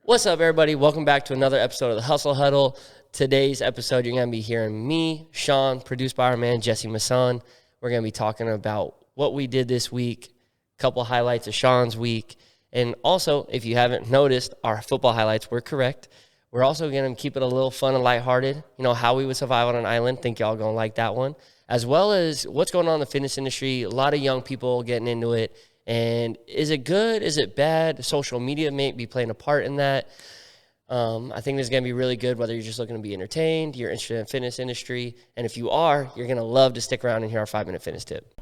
What's up, everybody? Welcome back to another episode of the Hustle Huddle. Today's episode, you're going to be hearing me, Sean, produced by our man, Jesse Masson. We're going to be talking about what we did this week, a couple highlights of Sean's week, and also, if you haven't noticed, our football highlights were correct. We're also going to keep it a little fun and lighthearted, how we would survive on an island. Think y'all going to like that one, as well as what's going on in the fitness industry. A lot of young people getting into it. And is it good? Is it bad? Social media may be playing a part in that. I think this is going to be really good, whether you're just looking to be entertained, you're interested in the fitness industry. And if you are, you're going to love to stick around and hear our 5-minute fitness tip.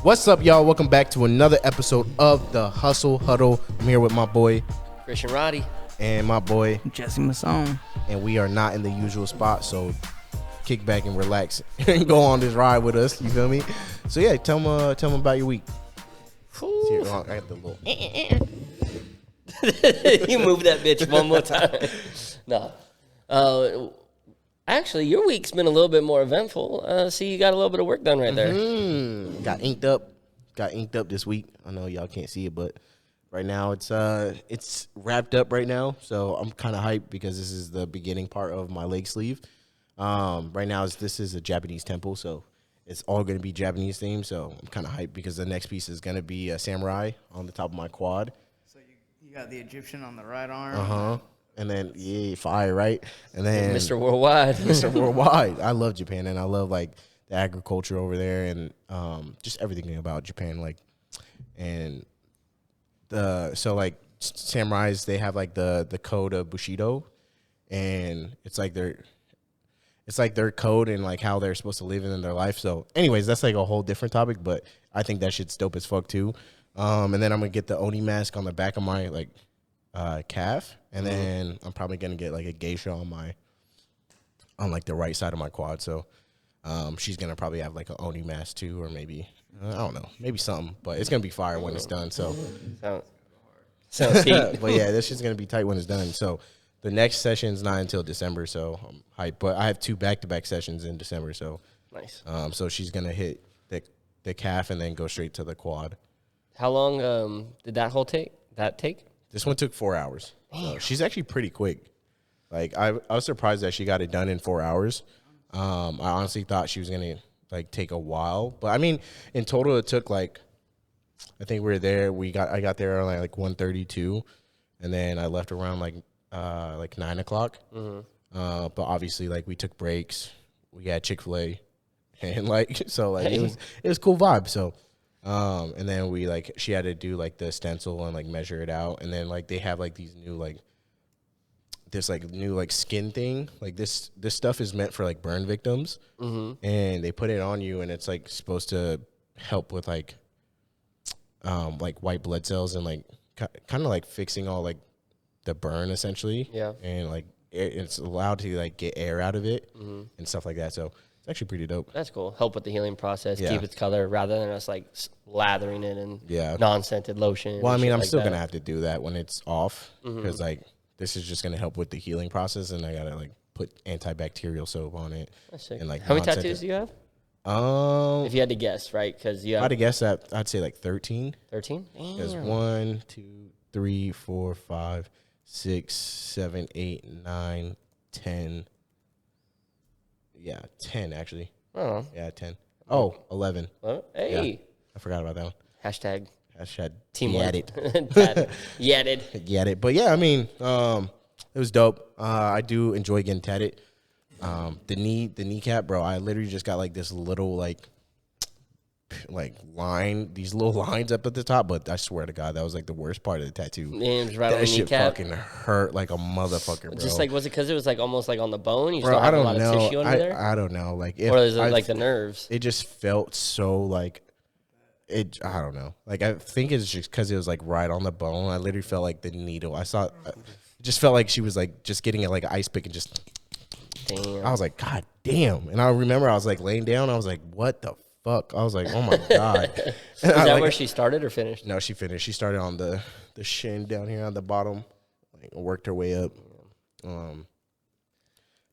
What's up, y'all? Welcome back to another episode of the Hustle Huddle. I'm here with my boy, Christian Roddy. And my boy, Jesse Masson. And we are not in the usual spot, so kick back and relax and go on this ride with us. You feel me? So yeah, tell them about your week. See, I got the little. You move that bitch one more time. No. Actually, your week's been a little bit more eventful. See, you got a little bit of work done right there. Got inked up this week. I know y'all can't see it, but right now it's wrapped up right now. So I'm kind of hyped because this is the beginning part of my leg sleeve. Right now this is a Japanese temple, so it's all going to be Japanese themed. So I'm kind of hyped because the next piece is going to be a samurai on the top of my quad. So you got the Egyptian on the right arm. And then fire, right? And then Mr. Worldwide. Mr. Worldwide. I love Japan, and I love the agriculture over there and just everything about Japan. Samurais, they have the code of Bushido, and it's their code and how they're supposed to live in their life. So anyways, that's a whole different topic, but I think that shit's dope as fuck too. And then I'm gonna get the Oni mask on the back of my calf, and then I'm probably gonna get a geisha on the right side of my quad. So she's gonna probably have an Oni mask too, or maybe I don't know, maybe something, but it's gonna be fire when it's done. So sounds heat. But yeah, this shit's gonna be tight when it's done. So the next session's not until December, so I'm hyped. But I have 2 back-to-back sessions in December, so nice. So she's gonna hit the calf and then go straight to the quad. How long did that take? This one took 4 hours. So she's actually pretty quick. I was surprised that she got it done in 4 hours. I honestly thought she was gonna take a while, but I mean, in total it took I think we were there. I got there around 1:32, and then I left around 9 o'clock. But obviously we took breaks. We had Chick-fil-A, and it was cool vibe. So and then she had to do the stencil and measure it out, and then they have these new this new skin thing. This stuff is meant for burn victims, and they put it on you, and it's supposed to help with white blood cells and kind of fixing all the burn essentially. Yeah. And it's allowed to get air out of it and stuff like that. So it's actually pretty dope. That's cool. Help with the healing process, Yeah. keep its color rather than us lathering it in Yeah. non-scented lotion. Well, I mean, I'm shit still that. going to have to do that when it's off because this is just going to help with the healing process, and I got to put antibacterial soap on it. That's sick. And how many tattoos do you have? If you had to guess, right? Because you have... I'd guess that I'd say 13. 13? There's 1, 2, 3, 4, 5, 6, 7, 8, 9, 10. Yeah, 10 actually. Oh. Yeah, 10. Oh, 11. Well, hey. Yeah, I forgot about that one. Hashtag Teamwork. Yatted. Yatted. But yeah, I mean, it was dope. I do enjoy getting tatted. The kneecap, bro, I literally just got this little line, these little lines up at the top, but I swear to God, that was the worst part of the tattoo. Names right on the that shit kneecap. fucking hurt like a motherfucker, bro. Just was it because it was almost on the bone? You bro, still have I don't a lot know. of tissue under there? I don't know. Or is it the nerves? It just felt so I don't know. I think it's just because it was right on the bone. I literally felt the needle. I saw. It just felt like she was just getting it an ice pick and just. Damn. I was God damn. And I remember I was laying down. I was what the fuck? I was oh my God. Is that where she started or finished? No, she finished. She started on the shin down here on the bottom, worked her way up.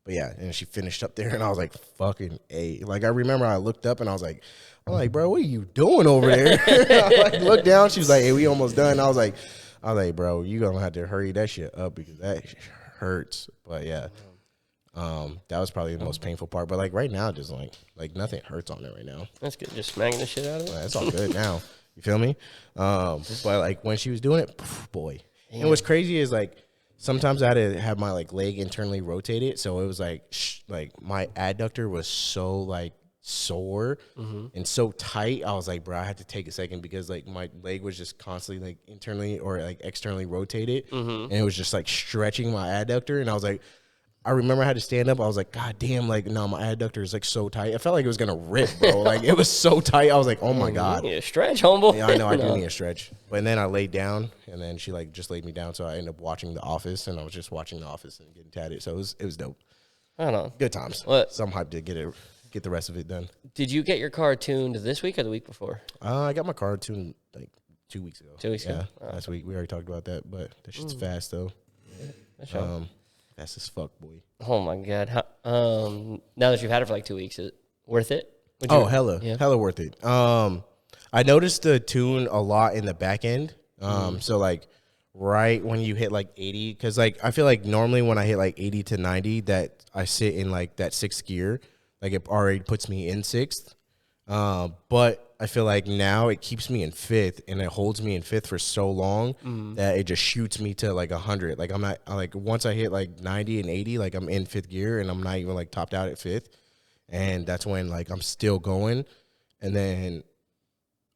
But yeah, and she finished up there, and I was fucking A. I remember I looked up and I was I'm bro, what are you doing over there? I looked down. She was hey, we almost done. I was I was like, bro, you gonna have to hurry that shit up because that hurts. But yeah, that was probably the most painful part. But like right now, just like nothing hurts on it right now. That's good. Just smacking the shit out of it. It's all good now. You feel me? But like when she was doing it, boy. Damn. And what's crazy is like sometimes I had to have my like leg internally rotated, so it was like my adductor was so like sore and so tight. I was like, bro, I had to take a second because like my leg was just constantly like internally or like externally rotated, and it was just like stretching my adductor, and I was like. I remember I had to stand up. I was like, God damn, like, no, my adductor is, like, so tight. I felt like it was going to rip, bro. Like, it was so tight. I was like, oh, my God. You need a stretch, homeboy. Yeah, I know. I do need a stretch. But then I laid down, and then she, like, just laid me down. So I ended up watching The Office, and I was just watching The Office and getting tatted. So it was dope. I don't know. Good times. What? So I'm hyped to get the rest of it done. Did you get your car tuned this week or the week before? I got my car tuned, like, 2 weeks ago. 2 weeks ago? Yeah, last week. We already talked about that, but that shit's fast, though. Fast as fuck, boy. Oh, my God. Now that you've had it for like 2 weeks, is it worth it? Hella. Yeah. Hella worth it. I noticed the tune a lot in the back end. So, like, right when you hit, like, 80, because, like, I feel like normally when I hit, like, 80 to 90, that I sit in, like, that sixth gear. Like, it already puts me in sixth. But I feel like now it keeps me in fifth, and it holds me in fifth for so long that it just shoots me to like 100. Like I'm not like once I hit like 90 and 80, like I'm in fifth gear, and I'm not even like topped out at fifth, and that's when like I'm still going, and then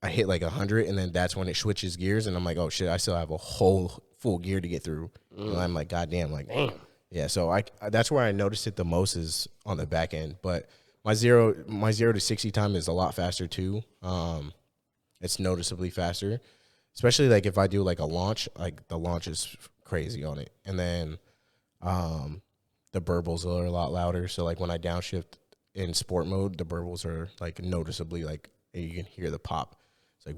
I hit like 100, and then that's when it switches gears, and I'm like, oh shit, I still have a whole full gear to get through, and I'm like, goddamn, like, yeah. So I that's where I noticed it the most is on the back end, but. My 0 to 60 time is a lot faster too. It's noticeably faster, especially like if I do like a launch. Like the launch is crazy on it, and then the burbles are a lot louder. So like when I downshift in sport mode, the burbles are like noticeably like you can hear the pop. It's like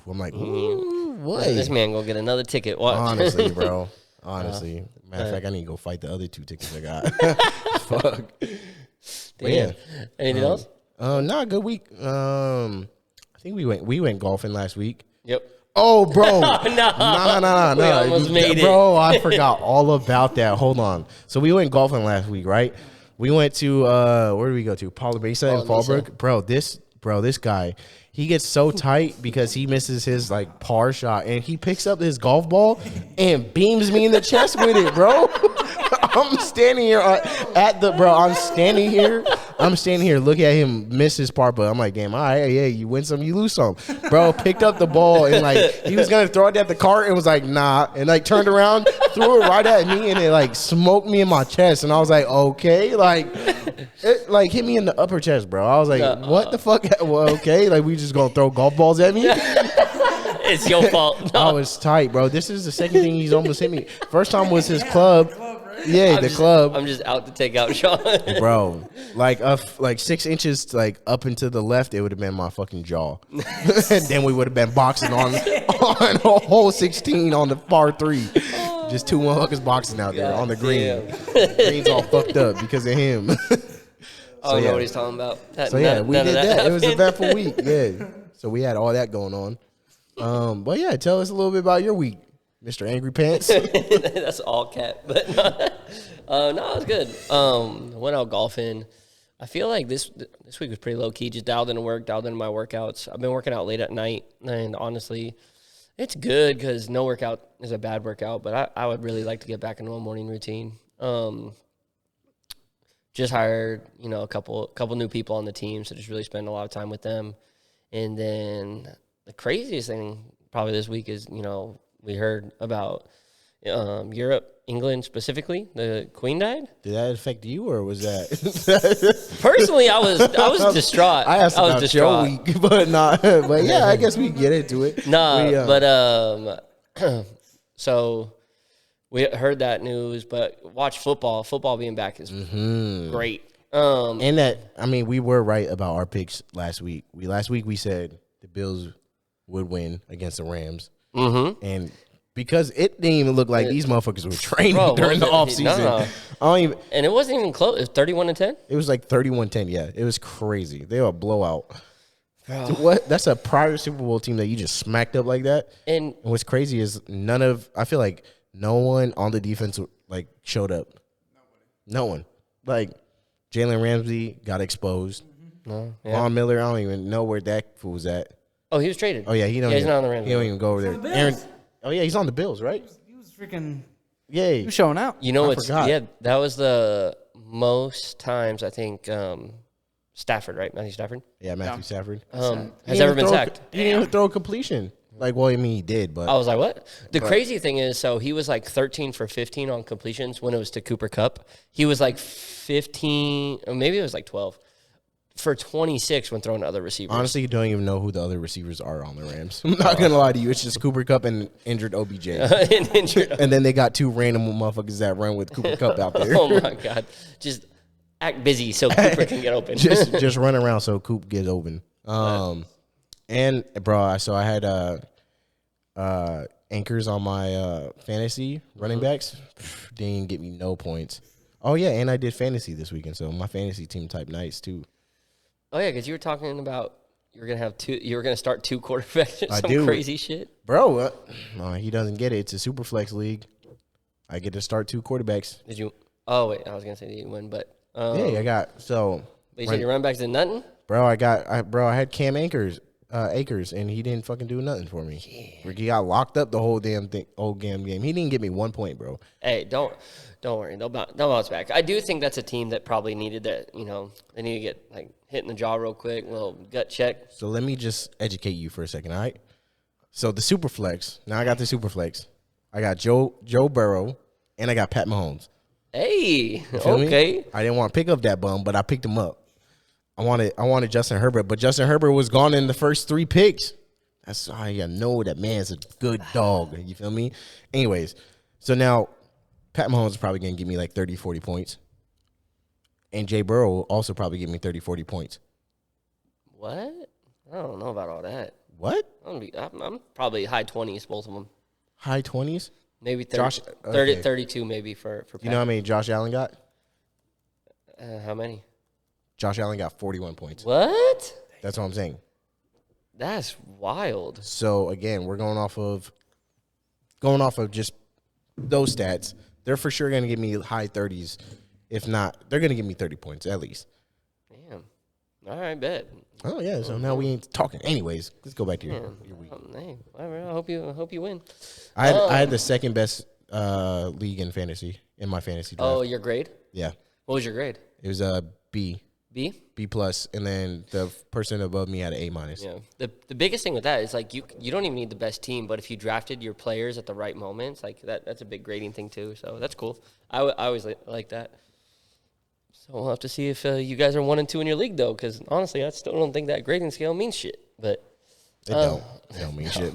I'm like, what? This man gonna get another ticket. Watch. Honestly, bro. Honestly, matter of fact, I need to go fight the other 2 tickets I got. Fuck. Yeah. Anything else? Not a good week. I think we went golfing last week. Yep. Oh, bro. No. We almost made it. Bro, I forgot all about that. Hold on. So we went golfing last week, right? We went to where did we go to? Paula Mesa and Fallbrook. Bro, this guy, he gets so tight because he misses his like par shot, and he picks up his golf ball and beams me in the chest with it, bro. I'm standing here I'm standing here looking at him miss his part, but I'm like, damn, all right, yeah, you win some, you lose some. Bro, picked up the ball and like he was gonna throw it at the cart and was like, nah, and like turned around, threw it right at me, and it like smoked me in my chest, and I was like, okay, like it like hit me in the upper chest, bro. I was like, what the fuck? Well, okay, like we just gonna throw golf balls at me? It's your fault. No. I was tight, bro. This is the second thing he's almost hit me. First time was his club. Yeah, the club. I'm just out to take out Sean. Bro, like 6 inches like up and to the left, it would have been my fucking jaw. And then we would have been boxing on a hole 16 on the par 3. Just 2 motherfuckers boxing out there on the green. Green's all fucked up because of him. I don't know what he's talking about. We did that. It was an eventful week. Yeah. So we had all that going on. But yeah, tell us a little bit about your week, Mr. Angry Pants. That's all cat. But no, it was good. Went out golfing. I feel like this week was pretty low key. Just dialed into work, dialed into my workouts. I've been working out late at night, and honestly, it's good because no workout is a bad workout. But I would really like to get back into a morning routine. Just hired, a couple new people on the team, so just really spend a lot of time with them. And then the craziest thing probably this week is, we heard about Europe, England specifically. The Queen died. Did that affect you, or was that? Personally, I was distraught. I asked about your week, but not. But yeah, I guess we can get into it. So we heard that news, but watch football. Football being back is great. And that, we were right about our picks last week. Last week we said the Bills would win against the Rams. Mm-hmm. And because it didn't even look like these motherfuckers were training during the offseason. No. And it wasn't even close. It was 31-10? It was like 31-10, yeah. It was crazy. They were a blowout. So what? That's a prior Super Bowl team that you just smacked up like that. And And what's crazy is I feel like no one on the defense like showed up. No one. Like Jalen Ramsey got exposed. no, yeah. Von Miller, I don't even know where that fool was at. Oh, he was traded. Oh yeah, he's not on the Rams. He don't even go over there. the Aaron, Bills. oh yeah, he's on the Bills, right? He was freaking. Yay. He was showing out. You know I what's forgot. yeah, that was the most times I think Stafford, right? Matthew Stafford. Yeah, Matthew Yeah. Stafford. Has ever been sacked. He didn't even throw a completion. Like, well, I mean, he did, but I was like, what? The crazy thing is, so he was like 13 for 15 on completions when it was to Cooper Kupp. He was like 15, or maybe it was like 12 for 26 when throwing to other receivers. honestly, you don't even know who the other receivers are on the Rams. I'm not gonna lie to you. It's just Cooper Kupp and injured OBJ, And injured. and then they got two random motherfuckers that run with Cooper Kupp out there. Oh my God. Just act busy so Cooper can get open. just run around so Coop gets open. And bro, so I had anchors on my fantasy running backs. They didn't get me no points. Oh yeah, and I did fantasy this weekend, so my fantasy team type nice too. Oh yeah, because you were talking about you were gonna start two quarterbacks or I some do. crazy shit. Bro, he doesn't get it. It's a super flex league. I get to start two quarterbacks. Did you? Oh wait, I was gonna say you didn't win, but Yeah, I got so. but you said your running backs did nothing. Bro, I had Cam Akers, and he didn't fucking do nothing for me. He got locked up the whole damn game. He didn't give me 1 point, bro. Hey, don't worry, they'll bounce back. I do think that's a team that probably needed that. You know, they need to get like hit in the jaw real quick, a little gut check. So let me just educate you for a second, all right? So the super flex. Now I got the super flex. I got Joe Burrow, and I got Pat Mahomes. Hey, Feel me? okay. I didn't want to pick up that bum, but I picked him up. I wanted Justin Herbert, but Justin Herbert was gone in the first 3 picks. That's how you know that man's a good dog. You feel me? Anyways, so now Pat Mahomes is probably going to give me like 30, 40 points. And Jay Burrow will also probably give me 30, 40 points. What? I don't know about all that. What? I'm probably high 20s, both of them. High 20s? Maybe 30, Josh- 30 okay. 32 maybe for Pat. You know how many Josh Allen got? How many? Josh Allen got 41 points. What? That's what I'm saying. That's wild. So again, we're going off of just those stats. They're for sure going to give me high 30s. If not, they're going to give me 30 points at least. Damn. All right, bet. Oh yeah. So now we ain't talking. Anyways, let's go back to your week. Hey, whatever. I hope you win. I had the second best league in my fantasy draft. Oh, your grade? Yeah, What was your grade? it was a B plus, and then the person above me had an A minus. Yeah. The biggest thing with that is like you don't even need the best team, but if you drafted your players at the right moments, like that's a big grading thing too. So that's cool. I always like that. So we'll have to see if you guys are 1 and 2 in your league though, because honestly, I still don't think that grading scale means shit. But It don't mean shit.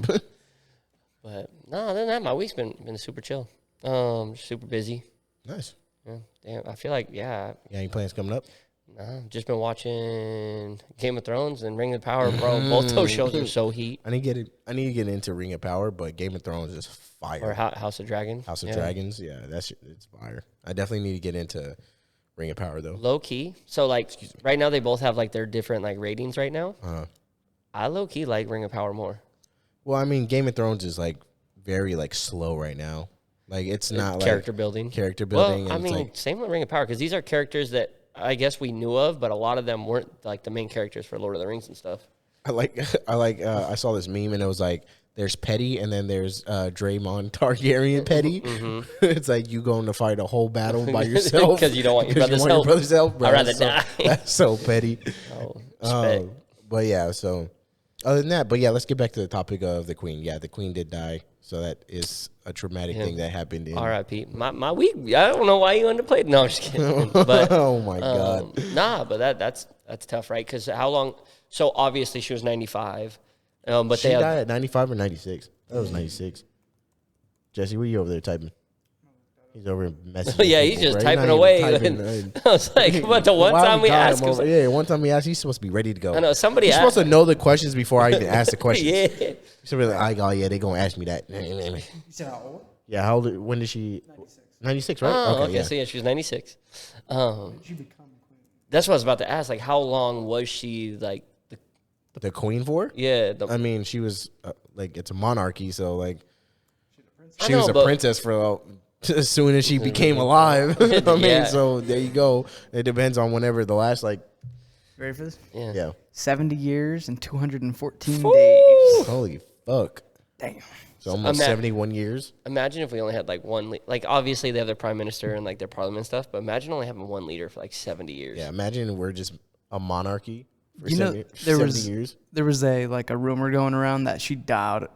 but no, other than that, my week's been super chill. Super busy. Nice. Yeah, damn. I feel like You got any plans coming up? nah, just been watching Game of Thrones and Ring of Power, bro. Both those shows are so heat. I need to get into Ring of Power, but Game of Thrones is fire. Or House of Dragon. House of Yeah. Dragons, yeah, it's fire. I definitely need to get into Ring of Power though. Low key. So like right now they both have like their different like ratings right now. I low key like Ring of Power more. Well, I mean, Game of Thrones is like very like slow right now. Like it's not Character like building. character building. Well, I and mean, it's like, same with Ring of Power because these are characters that I guess we knew of, but a lot of them weren't like the main characters for Lord of the Rings and stuff. I saw this meme and it was like there's Petty and then there's Draymond Targaryen Petty. It's like you going to fight a whole battle by yourself 'Cause you don't want your 'cause brother's you help. brother's help, bro. I'd rather That's so- die. That's so petty. Oh, respect. But yeah, so other than that, but yeah, let's get back to the topic of the Queen. Yeah, the Queen did die, so that is a traumatic thing that happened in. R.I.P. My week. I don't know why you underplayed. No, I'm just kidding. But Oh my god. nah, but that's tough, right? Because how long? So obviously she was 95, but She they have, died at 95 or 96. That was 96. Jesse, what are you over there typing? He's over messaging. yeah, he's people, just bro. typing not away. even typing, I was like, but the one Why time we calling asked, him him, over- yeah, one time we asked, he's supposed to be ready to go. I know somebody He's asked. supposed to know the questions before I even ask the questions. yeah. He's supposed to be like, oh yeah, they gonna ask me that. You said how old? Yeah, how old? When did she? 96, right? Oh, okay. yeah. So yeah, she was 96. Did you become queen? That's what I was about to ask. Like, how long was she like The queen for? Yeah. I mean, she was like, it's a monarchy, so like, I she know, was a but- princess for as soon as she became alive. I mean, Yeah. so there you go. It depends on whenever the last Ready for this? yeah. 70 years and 214 Woo! days. Holy fuck! Damn. So almost Ima- 71 years. Imagine if we only had like one, like obviously they have their prime minister and like their parliament and stuff, but imagine only having one leader for like 70 years. Yeah, imagine we're just a monarchy for You know, 70 years. there was a rumor going around that she died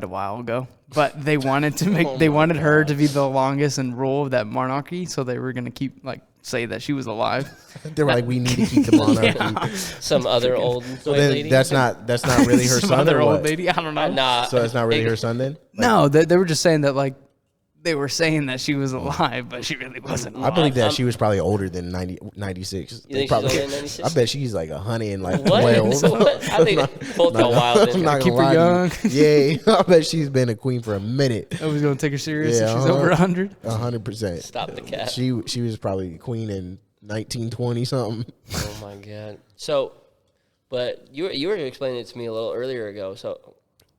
a while ago, but they wanted to make they wanted her to be the longest in rule of that monarchy, so they were gonna keep say that she was alive. They were like, we need to keep the monarchy. Some other old So white then lady. that's not really her Some son other or old what? lady, I don't know. Nah. So that's not really her son then? No, they were just saying that they were saying that she was alive, but she really wasn't. I believe that she was probably older than 96. You think They she's probably, older than 96? I bet she's like 100 and like What? 12. So what? I think both got wild. I'm not Keep gonna her lie to you. Yeah, I bet she's been a queen for a minute. I was gonna take her serious Yeah, if she's over 100. 100%. Stop the cat. She was probably queen in 1920 something. Oh my god. So, but you were explaining it to me a little earlier ago. So,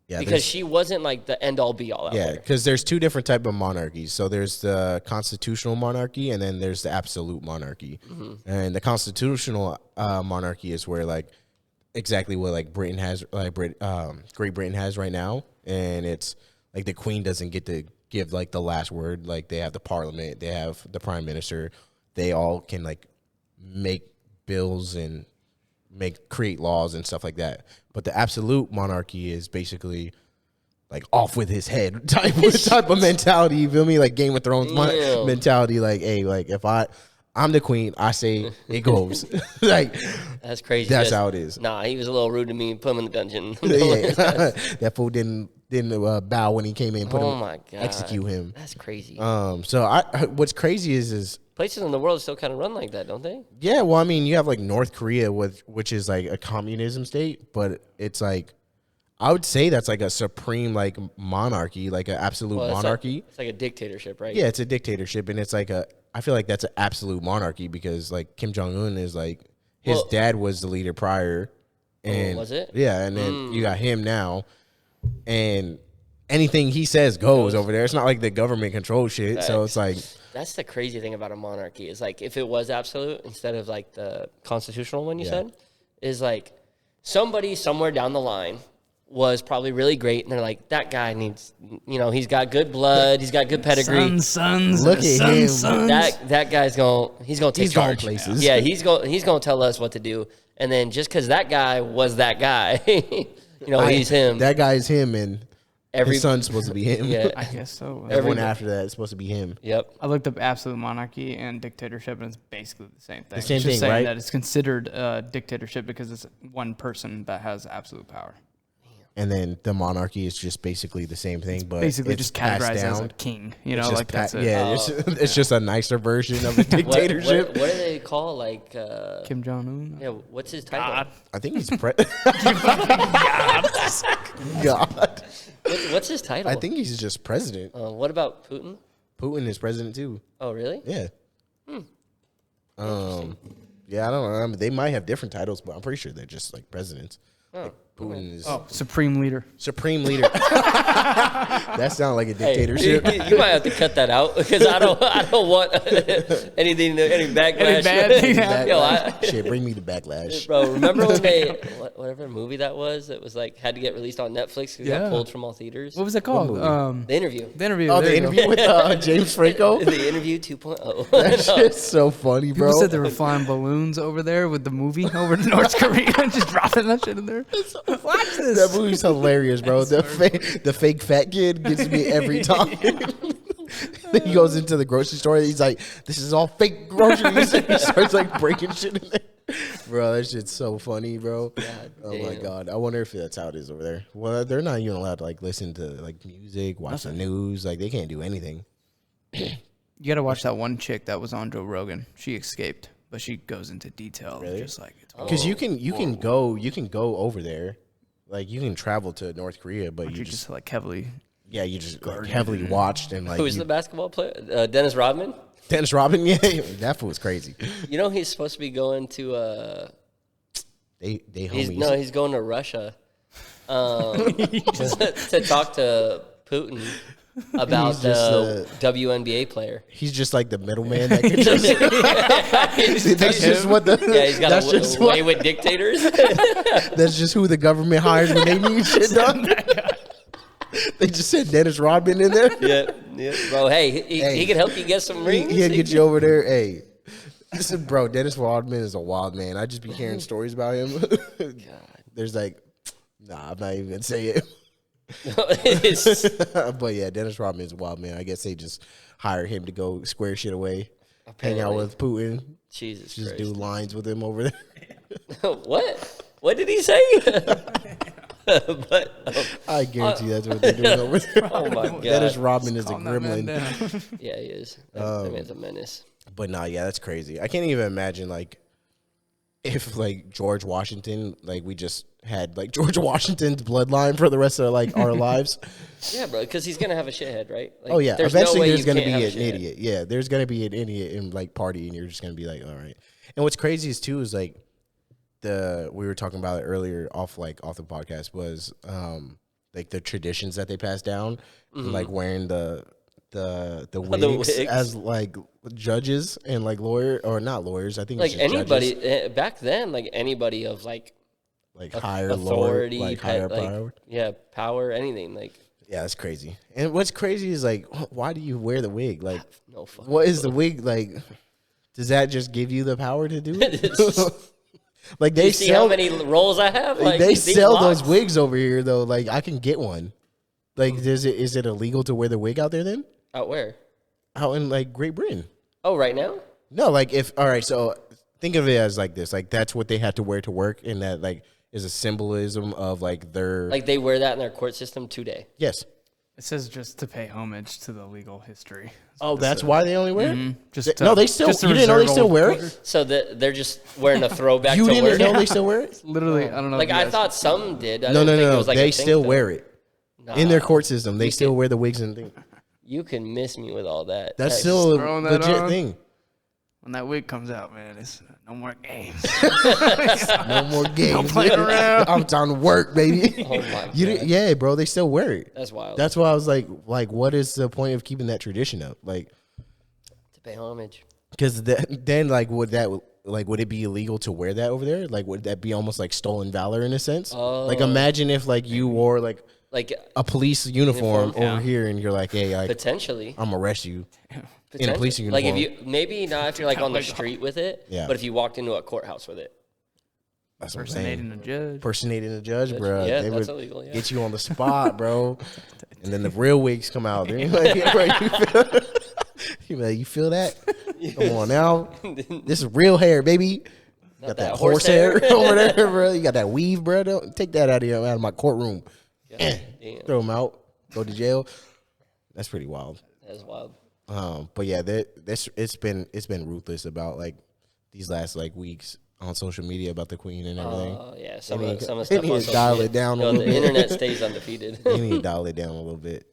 Yeah, because she wasn't like the end all be all out yeah, there. because there's two different type of monarchies. So there's the constitutional monarchy, and then there's the absolute monarchy. And the constitutional monarchy is where like exactly what like Britain has, like Great Britain has right now, and it's like the queen doesn't get to give like the last word. Like they have the parliament, they have the prime minister, they all can like make bills and create laws and stuff like that. But the absolute monarchy is basically like off with his head type of mentality. You feel me? Like Game of Thrones Ew. mentality. Like, hey, like if I'm the queen, I say it goes. Like That's crazy. that's how it is. Nah, he was a little rude to me. Put him in the dungeon. Yeah. That fool didn't bow when he came in. Put Oh him, my god. execute him. That's crazy. So what's crazy is Places in the world still kind of run like that, don't they? yeah. Well, I mean, you have like North Korea, which is like a communism state, but it's like I would say that's like a supreme like monarchy, like an absolute Well, monarchy. It's like a dictatorship, right? Yeah, it's a dictatorship, and it's like I feel like that's an absolute monarchy because like Kim Jong-un is like his Well- dad was the leader prior, and was it? Yeah, and then you got him now, and anything he says goes over there. It's not like the government controls shit, so it's like That's the crazy thing about a monarchy is like if it was absolute instead of like the constitutional one you said, is like somebody somewhere down the line was probably really great and they're like, that guy needs, he's got good blood, he's got good pedigree. Sons. Look at him. That guy's he's gonna take He's going charge. places. Yeah, he's gonna tell us what to do. And then just because that guy was that guy, he's him. That guy is him, and Every his son's supposed to be him. yeah, I guess so. Everyone after that is supposed to be him. yep. I looked up absolute monarchy and dictatorship, and it's basically the same thing. The same It's just thing, saying right? That it's considered a dictatorship because it's one person that has absolute power. And then the monarchy is just basically the same thing, but Basically, it's just passed categorized as a down. king. It's Like just that's it. yeah, it's just a nicer version of a What, dictatorship. what do they call like? Kim Jong Un. Yeah, what's his title? God. I think he's God. What's his title? I think he's just president. What about Putin? Putin is president too. Oh, really? Yeah. Yeah, I don't know. I mean, they might have different titles, but I'm pretty sure they're just like presidents. Like Putin is Supreme leader. supreme leader. That sounds like a Hey, dictatorship. you might have to cut that out because I don't want any backlash. Any bad thing Shit, bring me the backlash. Bro, remember when they whatever movie that was? It was like had to get released on Netflix because it got Yeah. pulled from all theaters. What was it called? movie? The interview. The interview. Oh, there the you go. interview with James Franco. The interview 2.0. That shit's so funny, bro. People said they were flying balloons over there with the movie over to North Korea and just dropping that shit in there. Watch this. That movie's hilarious, bro. The fake fat kid gets me every time. He goes into the grocery store. He's like, "This is all fake groceries." And he starts like breaking shit in there. Bro, that shit's so funny, bro. Oh my damn. god, I wonder if that's how it is over there. Well, they're not even allowed to like listen to like music, watch the news. Like they can't do anything. You got to watch that one chick that was on Joe Rogan. She escaped, but she goes into detail. Really? Just like it's Because you can go over there. Like you can travel to North Korea, but you you're just just like heavily. yeah, you just like, heavily watched and like Who's you- the basketball player? Dennis Rodman. Dennis Rodman. Yeah, that fool was crazy. You know he's supposed to be going to They homies. He's going to Russia to talk to Putin about the WNBA player. He's just like the middleman that can just. That's just what the. Yeah, he's got a way with dictators. That's just who the government hires when they need shit done. They just said Dennis Rodman in there. Yeah, bro. Hey, he can help you get some rings. He'll get you over there. Hey, listen, bro. Dennis Rodman is a wild man. I just be hearing stories about him. God. There's like, nah, I'm not even gonna say it. But yeah, Dennis Rodman is a wild man. I guess they just hire him to go square shit away, hang out with Putin. Jesus just Christ. do lines with him over there. What did he say? I guarantee that's what they're doing over there. Oh my God, Dennis Rodman is a gremlin. Yeah, he is. That man's a menace. But nah, yeah, that's crazy. I can't even imagine like if like George Washington, like we just had like George Washington's bloodline for the rest of like our lives. Yeah, bro, because he's gonna have a shithead, right? Like, oh yeah, eventually there's gonna be an shithead. idiot. Yeah, there's gonna be an idiot in like party, and you're just gonna be like, all right. And what's crazy is too is like we were talking about it earlier off the podcast was like the traditions that they pass down, and, like wearing the wigs as like judges and like not lawyers. I think like it's just anybody judges. Back then, like anybody of like higher authority, lord, like higher power. Yeah, power, anything like. Yeah, that's crazy. And what's crazy is like, why do you wear the wig? Like, no fucking what is the wig like? Does that just give you the power to do it? Like they see how many rolls I have. Like they sell those wigs over here though. Like I can get one. Like, is it illegal to wear the wig out there then? Out where? Out in like Great Britain. Oh, right now? No, like all right. So think of it as like this. Like that's what they have to wear to work, and that like is a symbolism of like their. Like they wear that in their court system today. Yes. It says just to pay homage to the legal history. Oh, that's why they only wear it? Just No, they still. You didn't know they still wear it? So they're just wearing a throwback You to didn't work. know they still wear it? Literally, I don't know. Like if you I guys- thought some did. I No. didn't think it was like They a thing still to- wear it. In their court system. They still wear the wigs and things. You can miss me with all that. That's still a throwing that legit on. thing. when that wig comes out, man, it's no more games. No more games. No playing around. I'm time to work, baby. Oh my God. Yeah, bro, they still wear it. That's wild. That's why I was like, what is the point of keeping that tradition up? Like, to pay homage. because then, like, would it be illegal to wear that over there? Like, would that be almost like stolen valor in a sense? Like, imagine if like you wore like a police uniform over here, and you're like, hey, like, Potentially. I'm gonna arrest you in a police uniform. Like if you maybe not if you're like on the street with it, Yeah. but if you walked into a courthouse with it. That's what I'm saying. Impersonating a judge. Impersonating a judge, bro. Yeah, They that's would illegal, yeah. get you on the spot, bro. And then the real wigs come out. They're like, yeah, bro, you feel that? Come on now. This is real hair, baby. You got that horse hair over there, bro. You got that weave, bro. Don't take that out of my courtroom. Damn. Throw them out. Go to jail. That's pretty wild. That's wild. But yeah, it's been ruthless about like these last like weeks on social media about the Queen and everything. Oh yeah, They some need of the to stuff on social dial media. it down a Yo, little the bit. internet stays undefeated. You need to dial it down a little bit.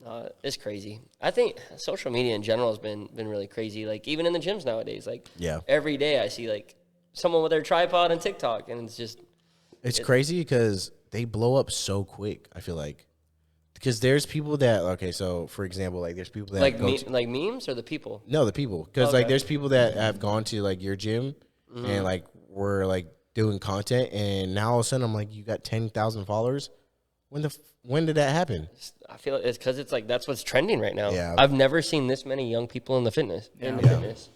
No, it's crazy. I think social media in general has been really crazy. Like even in the gyms nowadays, like Yeah. every day I see like someone with their tripod and TikTok, and it's just It's crazy because they blow up so quick. I feel like because there's people that so for example, like there's people that like go to, like memes or the people. no the people because like Okay. there's people that have gone to like your gym and like were like doing content, and now all of a sudden I'm like, you got 10,000 followers. When did that happen? I feel it's because it's like that's what's trending right now. Yeah. I've never seen this many young people in the fitness.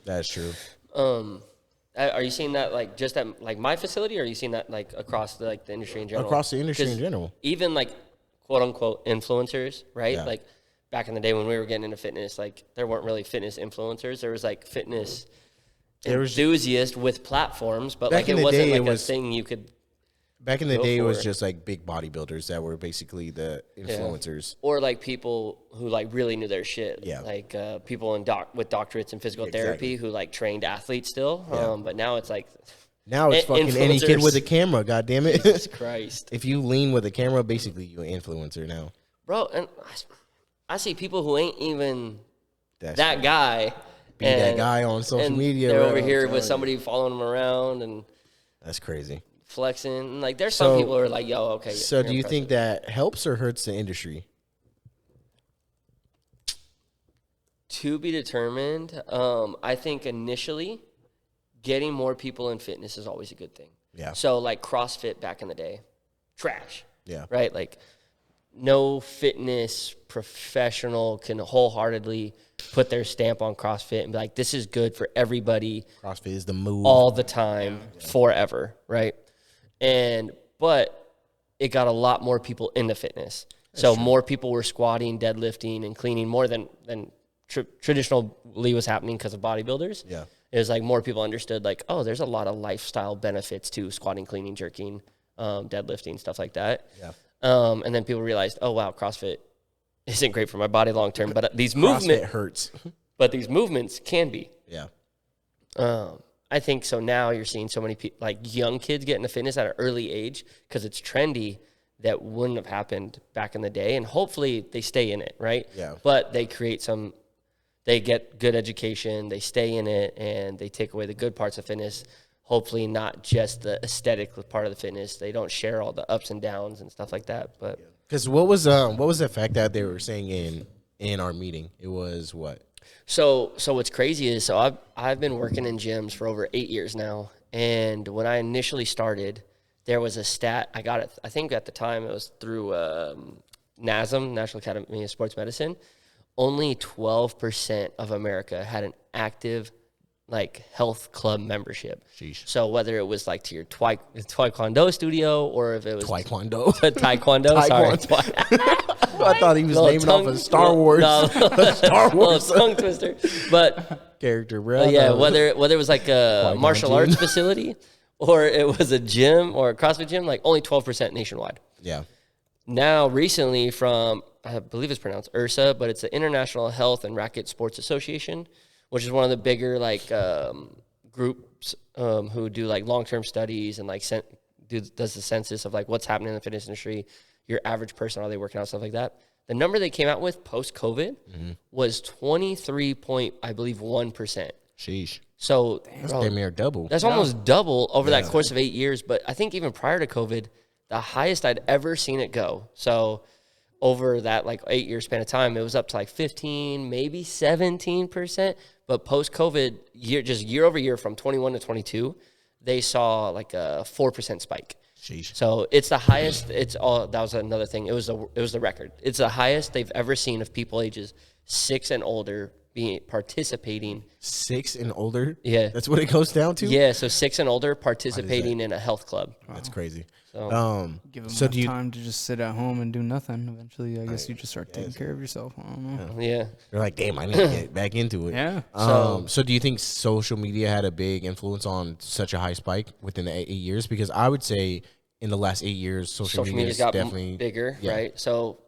That's true. Are you seeing that like just at like my facility, or are you seeing that like across the industry in general? Across the industry in 'Cause general. even like quote unquote influencers, right? Yeah. Like back in the day when we were getting into fitness, like there weren't really fitness influencers. There was like fitness enthusiasts with platforms, but Back like in it the wasn't day, like it a was- thing you could. Back in the Go day, it was for it. just like big bodybuilders that were basically the influencers. Or like people who like really knew their shit. Yeah. Like people with doctorates in physical Exactly. therapy who like trained athletes still. But now it's like, Now it's fucking any kid influencers. with a camera. God damn it! Jesus Christ, If you lean with a camera, basically you're an influencer now. bro. And I see people who ain't even That's that guy. Be that guy on social and media. They're bro, over I'm here telling with you. somebody following them around, and That's crazy. flexing. Like there's some people who are like, yo, okay. So do you think that helps or hurts the industry? To be determined. I think initially getting more people in fitness is always a good thing. Yeah. So like CrossFit back in the day, trash. Yeah. Right? Like no fitness professional can wholeheartedly put their stamp on CrossFit and be like, this is good for everybody. CrossFit is the move. All the time, forever, right? But it got a lot more people into fitness. So more people were squatting, deadlifting, and cleaning more than traditionally was happening because of bodybuilders. Yeah. It was like more people understood like, oh, there's a lot of lifestyle benefits to squatting, cleaning, jerking, deadlifting, stuff like that. Yeah. And then people realized, oh, wow, CrossFit isn't great for my body long term, but these movements hurts. But these movements can be. Yeah. I think so. Now you're seeing so many people, like young kids, get into fitness at an early age because it's trendy. That wouldn't have happened back in the day, and hopefully they stay in it, right? Yeah. But they they get good education, they stay in it, and they take away the good parts of fitness. Hopefully, not just the aesthetic part of the fitness. They don't share all the ups and downs and stuff like that. But because what was the fact that they were saying in our meeting? It was what? So what's crazy is I've been working in gyms for over 8 years now, and when I initially started, there was a stat I got it. I think at the time it was through NASM, National Academy of Sports Medicine. Only 12% of America had an active like health club membership. Sheesh. So whether it was like to your taekwondo studio or if it was taekwondo, sorry. I thought he was naming off a Star Wars, Star Wars tongue twister, but character, bro. Yeah, whether it was like a martial arts facility or it was a gym or a CrossFit gym, like only 12% nationwide. Yeah. Now, recently from, I believe it's pronounced IRSA, but it's the International Health and Racket Sports Association, which is one of the bigger like groups who do like long-term studies and like does the census of like what's happening in the fitness industry, your average person, are they working out, stuff like that. The number they came out with post-COVID was 23.1%. Sheesh. So that's damn near double. That's almost double over that course of 8 years. But I think even prior to COVID, the highest I'd ever seen it go. So over that like 8 year span of time, it was up to like 15, maybe 17%. But post-COVID, year over year from 21 to 22, they saw like a 4% spike. Sheesh. So it's the highest. That was another thing. It was the record. It's the highest they've ever seen of people ages 6 and older participating. 6 and older? Yeah. That's what it goes down to? Yeah, so 6 and older participating in a health club. Wow. That's crazy. So, give them time to just sit at home and do nothing. Eventually, I guess you just start taking care of yourself. I don't know. Yeah. You're like, damn, I need to get back into it. Yeah. So do you think social media had a big influence on such a high spike within the 8 years? Because I would say in the last 8 years, social media's got definitely bigger, right? So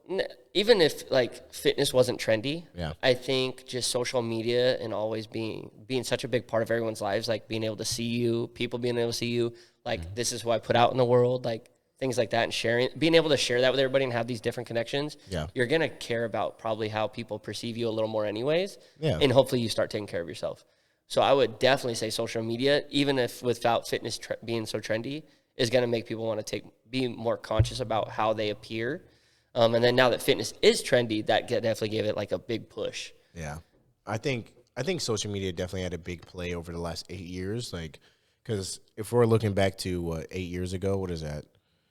even if like fitness wasn't trendy, I think just social media and always being such a big part of everyone's lives, like being able to see you, people being able to see you, like this is who I put out in the world, like things like that, and being able to share that with everybody and have these different connections, you're going to care about probably how people perceive you a little more anyways, and hopefully you start taking care of yourself. So I would definitely say social media, even if without fitness being so trendy, is going to make people want to be more conscious about how they appear. And then now that fitness is trendy, that definitely gave it like a big push. Yeah. I think social media definitely had a big play over the last 8 years. Like, because if we're looking back to 8 years ago, what is that?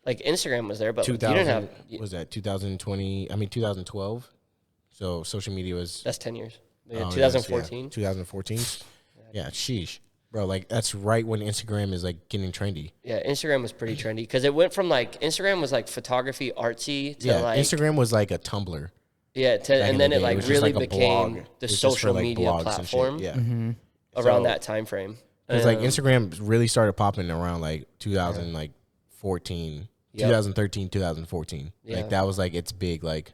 Like Instagram was there, but you didn't have. Was that 2012? So social media was. That's 10 years. Yeah, 2014. 2014. Yeah, sheesh. Bro, like that's right when Instagram is like getting trendy. Yeah, Instagram was pretty trendy because it went from like Instagram was like photography, artsy to like Instagram was like a Tumblr. Yeah, and then it like really became the social media platform. Yeah, around that time frame. It's like Instagram really started popping around like 2014, 2013, 2014. Like that was like its big like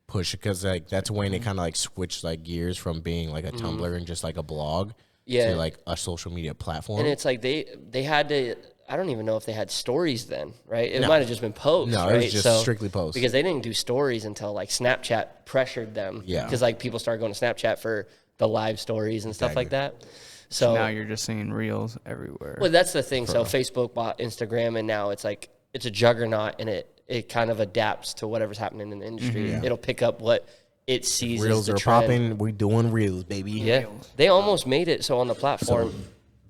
push because like that's when it kind of like switched like gears from being like a Tumblr and just like a blog. To like a social media platform. And it's like they had to, I don't even know if they had stories then, right? It might have just been posts, No, right? it was just strictly posts. Because they didn't do stories until like Snapchat pressured them. Yeah. Because like people started going to Snapchat for the live stories and stuff like that. So now you're just seeing reels everywhere. Well, that's the thing. So Facebook bought Instagram, and now it's like it's a juggernaut, and it kind of adapts to whatever's happening in the industry. Yeah. It'll pick up what it sees as Reels the are trend. popping. We doing reels, baby. Yeah, they almost made it so on the platform,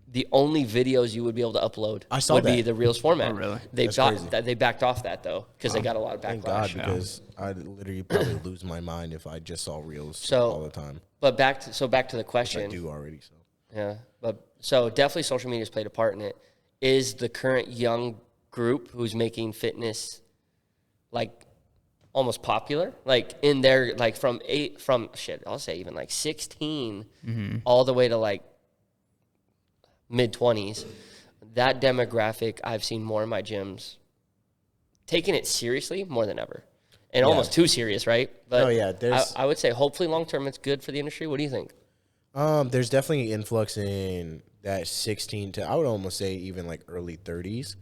the only videos you would be able to upload would be the Reels format. Oh, really? They backed off that though because they got a lot of Thank backlash. God, because I'd literally probably lose my mind if I just saw reels all the time. But back to the question. I do already. So Yeah, but so definitely social media's played a part in it. Is the current young group who's making fitness like almost popular, like in their like I'll say even like 16 all the way to like mid-20s, that demographic I've seen more in my gyms taking it seriously more than ever, and almost too serious, right? But I would say hopefully long term it's good for the industry. What do you think? there's definitely influx in that 16 to, I would almost say even like early 30s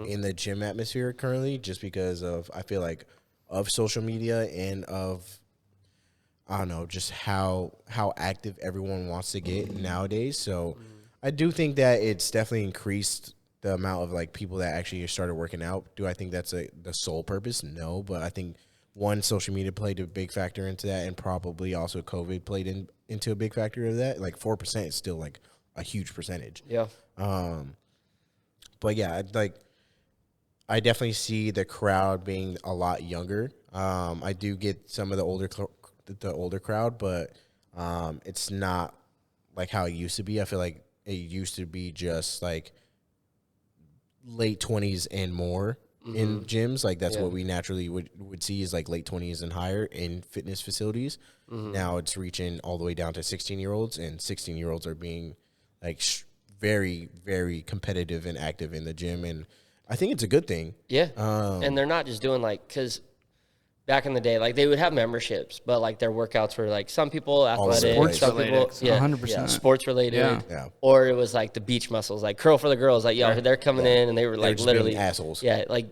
in the gym atmosphere currently, just because of, I feel like, of social media and of, I don't know, just how active everyone wants to get nowadays. So I do think that it's definitely increased the amount of like people that actually started working out. Do I think that's the sole purpose? No, but I think one, social media played a big factor into that, and probably also COVID played into a big factor of that. Like 4% is still like a huge percentage. Yeah. But yeah, I definitely see the crowd being a lot younger. I do get some of the older crowd, but it's not like how it used to be. I feel like it used to be just like late 20s and more in gyms. Like that's what we naturally would see is like late 20s and higher in fitness facilities. Now it's reaching all the way down to 16-year-olds, and 16-year-olds are being like very, very competitive and active in the gym, and I think it's a good thing. Yeah. And they're not just doing like, because back in the day, like they would have memberships, but like their workouts were like some people athletic, sports some people, related, 100%. sports related, Yeah. or it was like the beach muscles, like curl for the girls, like they're coming in and they were like just literally being assholes. Yeah, like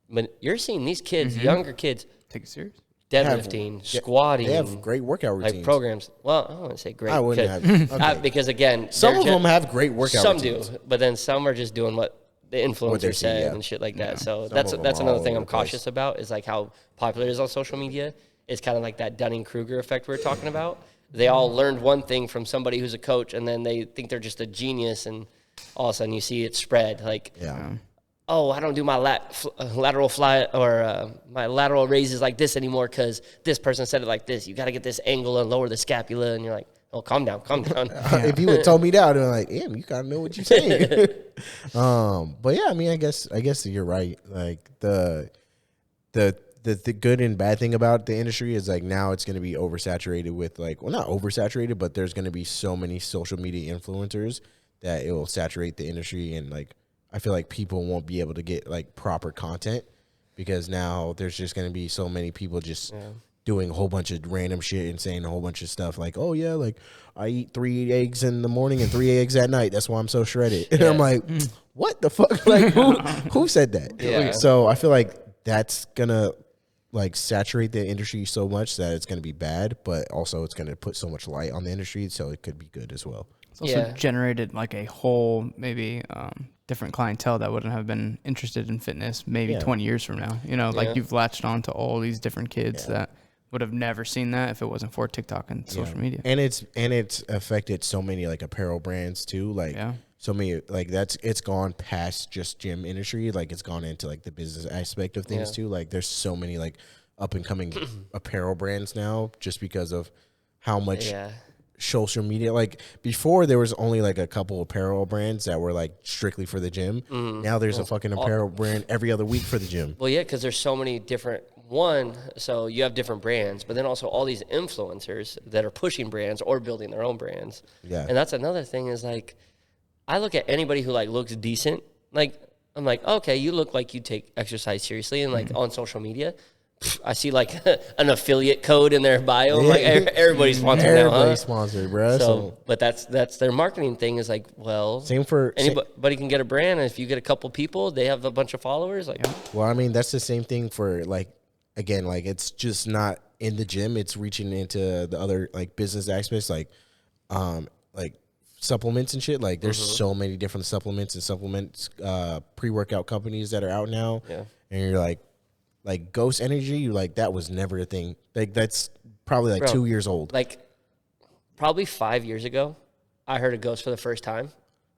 when you're seeing these kids, younger kids, Take it serious. deadlifting, squatting, They have great workout routines. like programs. Well, I don't want to say great. I wouldn't have. Okay. Because again, Some of them have great workout some routines. do, but then some are just doing what the influencer they see, said yeah. and shit like that. So Some that's of them are another all thing over I'm the place. cautious about is like how popular it is on social media. It's kind of like that Dunning-Kruger effect we were talking about. They all learned one thing from somebody who's a coach, and then they think they're just a genius, and all of a sudden you see it spread. Like, oh, I don't do my lateral fly or my lateral raises like this anymore because this person said it like this. You got to get this angle and lower the scapula, and you're like, oh, calm down. If you had told me that, I'd be like, damn, you gotta know what you're saying. But yeah, I mean, I guess you're right. Like the good and bad thing about the industry is like now it's going to be oversaturated with like, well, not oversaturated, but there's going to be so many social media influencers that it will saturate the industry, and like I feel like people won't be able to get like proper content because now there's just going to be so many people just doing a whole bunch of random shit and saying a whole bunch of stuff like, oh yeah, like I eat 3 eggs in the morning and 3 eggs at night. That's why I'm so shredded. And I'm like, what the fuck? Like who said that? Yeah. So I feel like that's gonna like saturate the industry so much that it's gonna be bad, but also it's gonna put so much light on the industry, so it could be good as well. It's also generated like a whole maybe different clientele that wouldn't have been interested in fitness maybe 20 years from now. You know, like you've latched on to all these different kids that would have never seen that if it wasn't for TikTok and social media. And it's affected so many like apparel brands too. Like so many like it's gone past just gym industry. Like it's gone into like the business aspect of things too. Like there's so many like up and coming apparel brands now just because of how much social media. Like before there was only like a couple apparel brands that were like strictly for the gym. Now there's a fucking apparel brand every other week for the gym. Well, yeah, because there's so many different so you have different brands, but then also all these influencers that are pushing brands or building their own brands. Yeah. And that's another thing is like, I look at anybody who like looks decent. Like, I'm like, okay, you look like you take exercise seriously. And like on social media, I see like an affiliate code in their bio. I'm like everybody's sponsored now, huh? Everybody's sponsored, bro. So, but that's their marketing thing is like, well, same for anybody can get a brand. And if you get a couple people, they have a bunch of followers. Like, well, I mean, that's the same thing for like, again, like it's just not in the gym. It's reaching into the other like business aspects, like supplements and shit. Like there's so many different supplements, pre-workout companies that are out now. Yeah. And you're like Ghost Energy, you're like, that was never a thing. Like that's probably like Bro, 2 years old. Like probably 5 years ago, I heard of Ghost for the first time,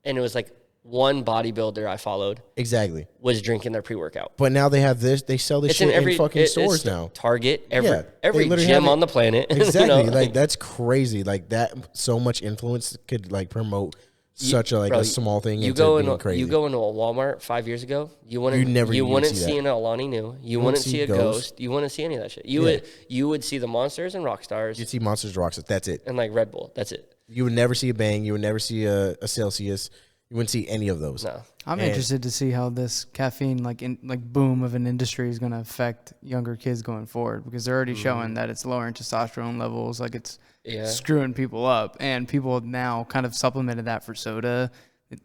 and it was like one bodybuilder I followed Exactly. was drinking their pre-workout. But now they have this. They sell this shit in fucking stores now. Target, Yeah, every they literally gym have it. on the planet. Exactly. You know? Like that's crazy. Like that, so much influence could like promote such a a small thing into being crazy. You go into a Walmart 5 years ago, you wouldn't see an Alani Nu, you wouldn't see a Ghost, you wouldn't see any of that shit. You would see the Monsters and Rockstars. You'd see Monsters, Rockstars. That's it. And like Red Bull. That's it. You would never see a Bang. You would never see a Celsius. You wouldn't see any of those. No. I'm interested to see how this caffeine boom of an industry is going to affect younger kids going forward, because they're already showing that it's lowering testosterone levels, like it's screwing people up, and people now kind of supplemented that for soda,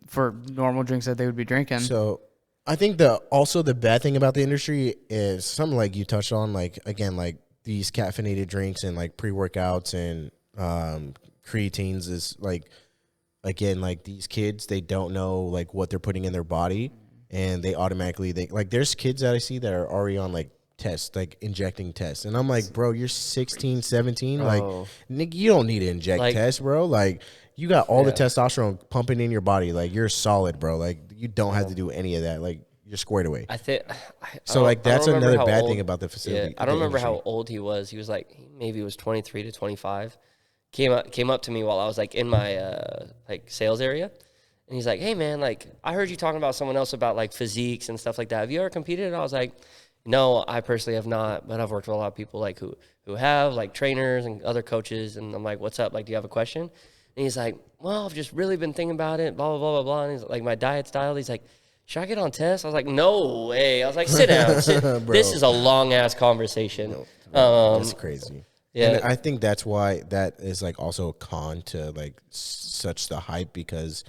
for normal drinks that they would be drinking. So I think the bad thing about the industry is something like you touched on, like again, like these caffeinated drinks and like pre-workouts and creatines is like, again, like these kids, they don't know like what they're putting in their body, and they automatically like there's kids that I see that are already on like tests, like injecting tests, and I'm like, bro, you're 16, 17, like Nick, you don't need to inject tests, bro. Like you got all the testosterone pumping in your body, like you're solid, bro. Like you don't have to do any of that. Like you're squared away. So like that's another bad thing about the facility. I don't remember how old he was. He was like maybe he was 23 to 25. Came up to me while I was like in my like sales area, and he's like, "Hey man, like I heard you talking about someone else about like physiques and stuff like that. Have you ever competed?" And I was like, "No, I personally have not, but I've worked with a lot of people like who have, like trainers and other coaches." And I'm like, "What's up? Like, do you have a question?" And he's like, "Well, I've just really been thinking about it, blah blah blah blah blah." And he's like, "My diet style." He's like, "Should I get on tests?" I was like, "No way." I was like, "Sit down. This is a long ass conversation." That's crazy. Yeah, and I think that's why that is like also a con to like such the hype, because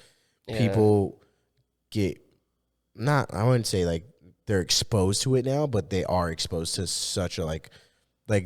people get I wouldn't say like they're exposed to it now, but they are exposed to such a like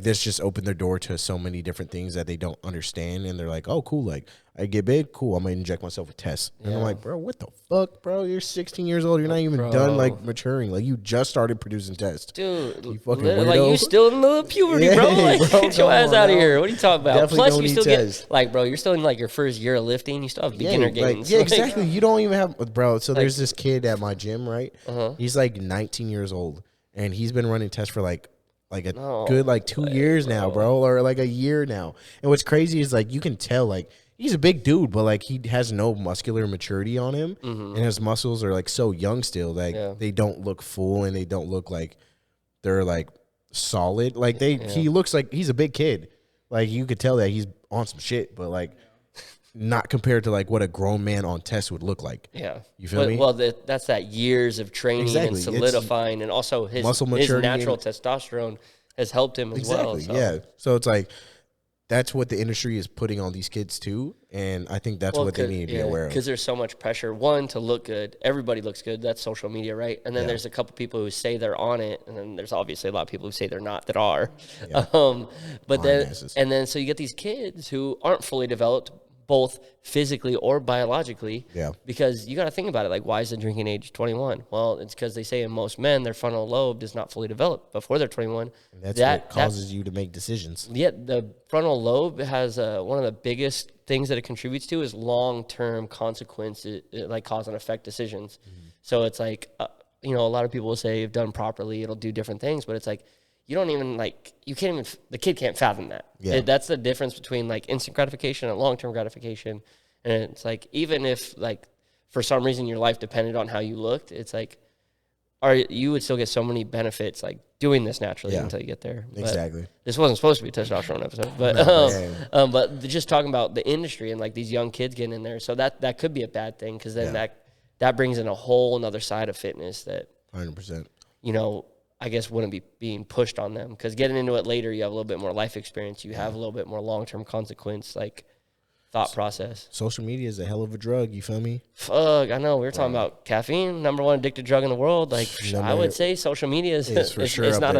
this just opened their door to so many different things that they don't understand, and they're like, oh cool, like I get big, cool, I'm gonna inject myself with tests. And I'm like, bro, what the fuck, bro? You're 16 years old, you're not even done like maturing, like you just started producing tests, dude. You fucking weirdo. Like you still in the puberty, bro. Like get your ass out of here. What are you talking about? Definitely Plus don't you need still tests. get like, bro, you're still in like your first year of lifting. You still have beginner gains. Like, exactly. You don't even have, bro. So there's this kid at my gym, right? He's like 19 years old, and he's been running tests for like a good like 2 years now, bro, or like a year now. And what's crazy is like you can tell like he's a big dude, but like he has no muscular maturity on him, and his muscles are like so young still. Like they don't look full, and they don't look like they're like solid. Like he looks like he's a big kid. Like you could tell that he's on some shit, but like not compared to like what a grown man on test would look like. Yeah, you feel me? Well, that's that years of training and solidifying, and also his natural testosterone has helped him as well. So. Yeah, so it's like that's what the industry is putting on these kids too, and I think that's what they need to be aware of. Because there's so much pressure. One, to look good. Everybody looks good. That's social media, right? And then there's a couple people who say they're on it, and then there's obviously a lot of people who say they're not that are. Yeah. But then, and then so you get these kids who aren't fully developed, both physically or biologically. Yeah. Because you got to think about it. Like, why is the drinking age 21? Well, it's because they say in most men, their frontal lobe is not fully developed before they're 21. And that's what causes you to make decisions. Yeah. The frontal lobe has one of the biggest things that it contributes to is long-term consequences, like cause and effect decisions. So it's like, a lot of people will say if done properly, it'll do different things, but it's like, you don't even the kid can't fathom that. Yeah. That's the difference between like instant gratification and long-term gratification. And it's like, even if like for some reason your life depended on how you looked, it's like, you would still get so many benefits like doing this naturally until you get there. Exactly. But this wasn't supposed to be a testosterone episode, but but just talking about the industry and like these young kids getting in there. So that could be a bad thing, because then that brings in a whole another side of fitness that 100%. I guess wouldn't be being pushed on them, because getting into it later, you have a little bit more life experience. You have a little bit more long-term consequence. Like, thought process. Social media is a hell of a drug. You feel me? Fuck, I know. We were talking about caffeine, number one addicted drug in the world. Like, I would say social media is it's not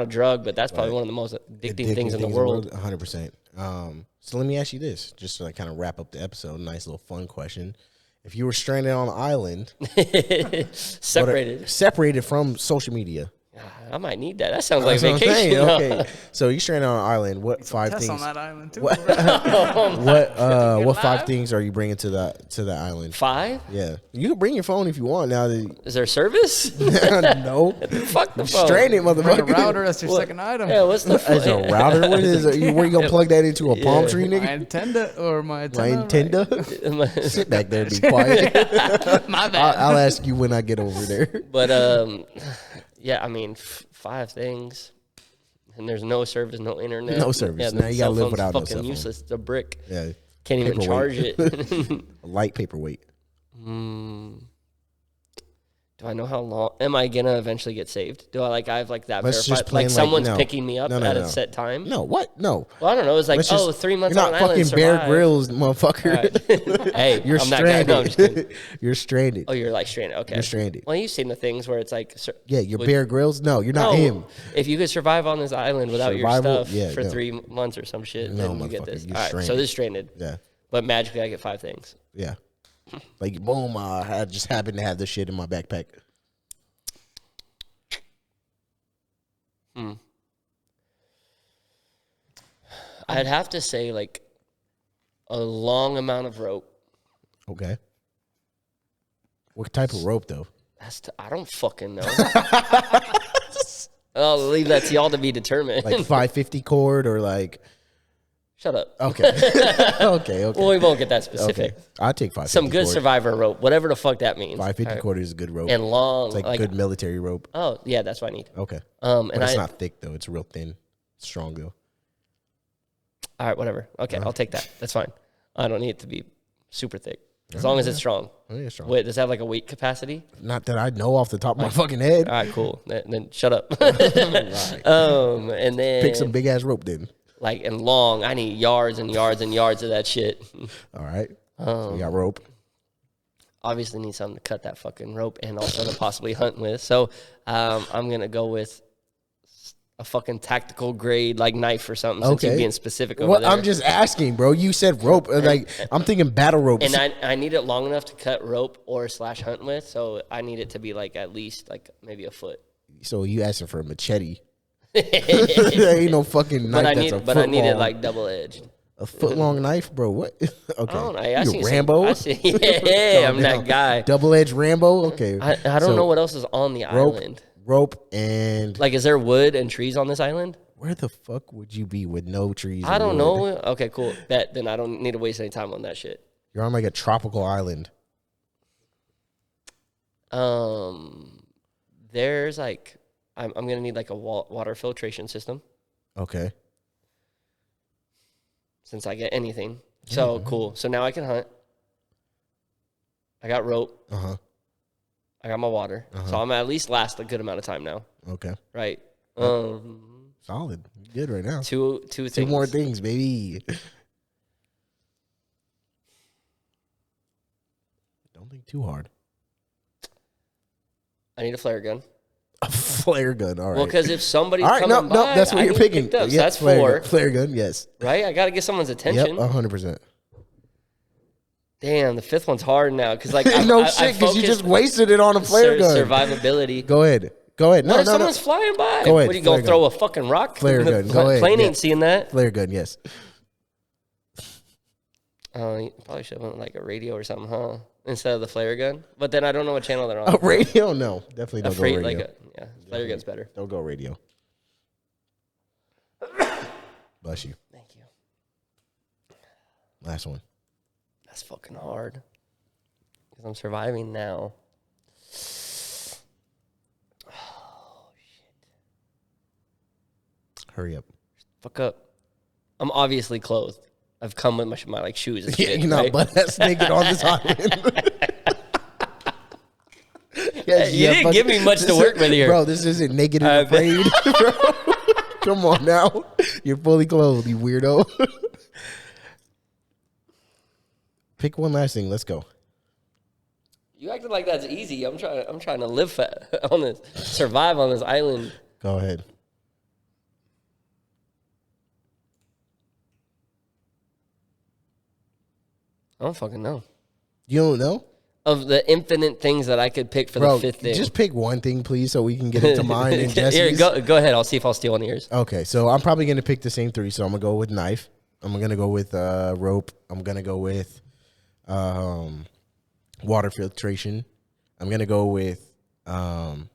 a drug, but that's probably one of the most addicting things in the world. 100%. So let me ask you this, just to like kind of wrap up the episode. Nice little fun question. If you were stranded on an island, separated from social media. I might need that. That sounds like vacation. Okay, so you're stranded on an island. What five things? on that island too. What 5 things are you bringing to the island? 5? Yeah, you can bring your phone if you want. Now that is there service? No, fuck the phone. Stranded, motherfucker. Bring a router. That's your second item. Yeah, what's the As a router? What is it? Where you gonna plug that into a palm tree, nigga? My antenna or my My antenna. antenna. Sit back there and be quiet. My bad. I'll ask you when I get over there. But yeah, I mean, 5 things, and there's no service, no internet, No service. Yeah, Now you gotta live without no fucking cell phone. useless. It's a brick. Yeah, Can't even charge it. a light paperweight. Do I know how long? Am I gonna eventually get saved? Do I have that Let's verified? just plan, Like someone's no. picking me up No, at a set time? No, what? No. Well, I don't know. It's like, Let's just- 3 months You're on not an island. fucking Bear survive. Grylls, motherfucker. Right. Hey, You're I'm that guy. No, I'm just kidding. stranded. You're stranded. Oh, you're like stranded. Okay. You're stranded. Well, you've seen the things where it's like, Yeah, you're Bear Grylls. No, you're not no, him. if you could survive on this island without Survival? your stuff Yeah, for no. 3 months or some shit, No, then you get motherfucker, this. you're All right, so stranded. this is stranded. Yeah, But magically, I get 5 things. yeah. Like boom, I just happened to have this shit in my backpack. I'd have to say like a long amount of rope. Okay. What type of rope though? I don't fucking know. I'll leave that to y'all to be determined. Like 550 cord or like? Shut up. Okay. okay. Well, we won't get that specific. Okay. I'll take 550 Some good cord. survivor rope, whatever the fuck that means. 550 All right. cord is a good rope. And long, It's like good military rope. Oh yeah, that's what I need. Okay. And But it's not thick though. It's real thin. It's strong though. All right, whatever. Okay, I'll take that. That's fine. I don't need it to be super thick, as long as it's strong. Oh, yeah, strong. Wait, does it have like a weight capacity? Not that I know off the top of my fucking head. All right, cool. Then shut up. Right. And then Pick some big ass rope then. and long. I need yards and yards and yards of that shit. All right. So we got rope. Obviously, need something to cut that fucking rope and also to possibly hunt with. So I'm gonna go with a fucking tactical grade like knife or something. Since you're being specific over there. I'm just asking, bro. You said rope. Like I'm thinking battle ropes. And I need it long enough to cut rope or / hunt with. So I need it to be like at least like maybe a foot. So you asking for a machete? There ain't no fucking knife. But I need it like double edged. a foot long knife, bro. What? Okay, I you Rambo. Yeah, I'm that guy. Double edged Rambo. Okay, I don't know what else is on the island. Rope and Like, is there wood and trees on this island? where the fuck would you be with no trees? I or don't wood? know. Okay, cool. Then I don't need to waste any time on that shit. You're on like a tropical island. There's like I'm gonna need like a water filtration system Okay. since I get anything. So cool. So now I can hunt. I got rope. I got my water. So I'm at least last a good amount of time now. Okay. Right. Solid. You're good right now. Two things. Two more things, baby. Don't think too hard. I need a flare gun. A flare gun. All right. Well, because if somebody's all right. coming No, by, that's what I you're get picking. picked up. So Yeah, that's flare 4, gun. Flare gun. Yes. right? I got to get someone's Yep. attention. 100%. Damn, the 5th one's hard now because like No shit, because you just wasted it on a flare gun. survivability. Go ahead. No, What if no. someone's flying by? Go ahead, What are you gonna flare throw gun. a fucking rock? Flare gun, go ahead, Plane yeah. ain't seeing that. Flare gun. Yes. You probably should have went like a radio or something, huh? Instead of the flare gun. But then I don't know what channel they're on. A radio? No, definitely don't Afraid, go radio. like flare gun's better. Don't go radio. Bless you. Thank you. Last one. That's fucking hard. Because I'm surviving now. Hurry up. Fuck up. I'm obviously clothed. I've come with my like shoes and Yeah, shit. you're not right? butt ass naked on this island. Yes, You didn't give me much to work with here. Bro, this isn't naked and afraid. Bro. Come on now. You're fully clothed, you weirdo. Pick one last thing. Let's go. You acting like that's easy. I'm trying to live on this, survive on this island. Go ahead. I don't fucking know. You don't know? Of the infinite things that I could pick for the fifth thing. Just pick one thing, please, so we can get into mine and Jesse's. Here, go ahead. I'll see if I'll steal one of yours. Okay, so I'm probably going to pick the same three. So I'm going to go with knife. I'm going to go with rope. I'm going to go with water filtration. I'm going to go with the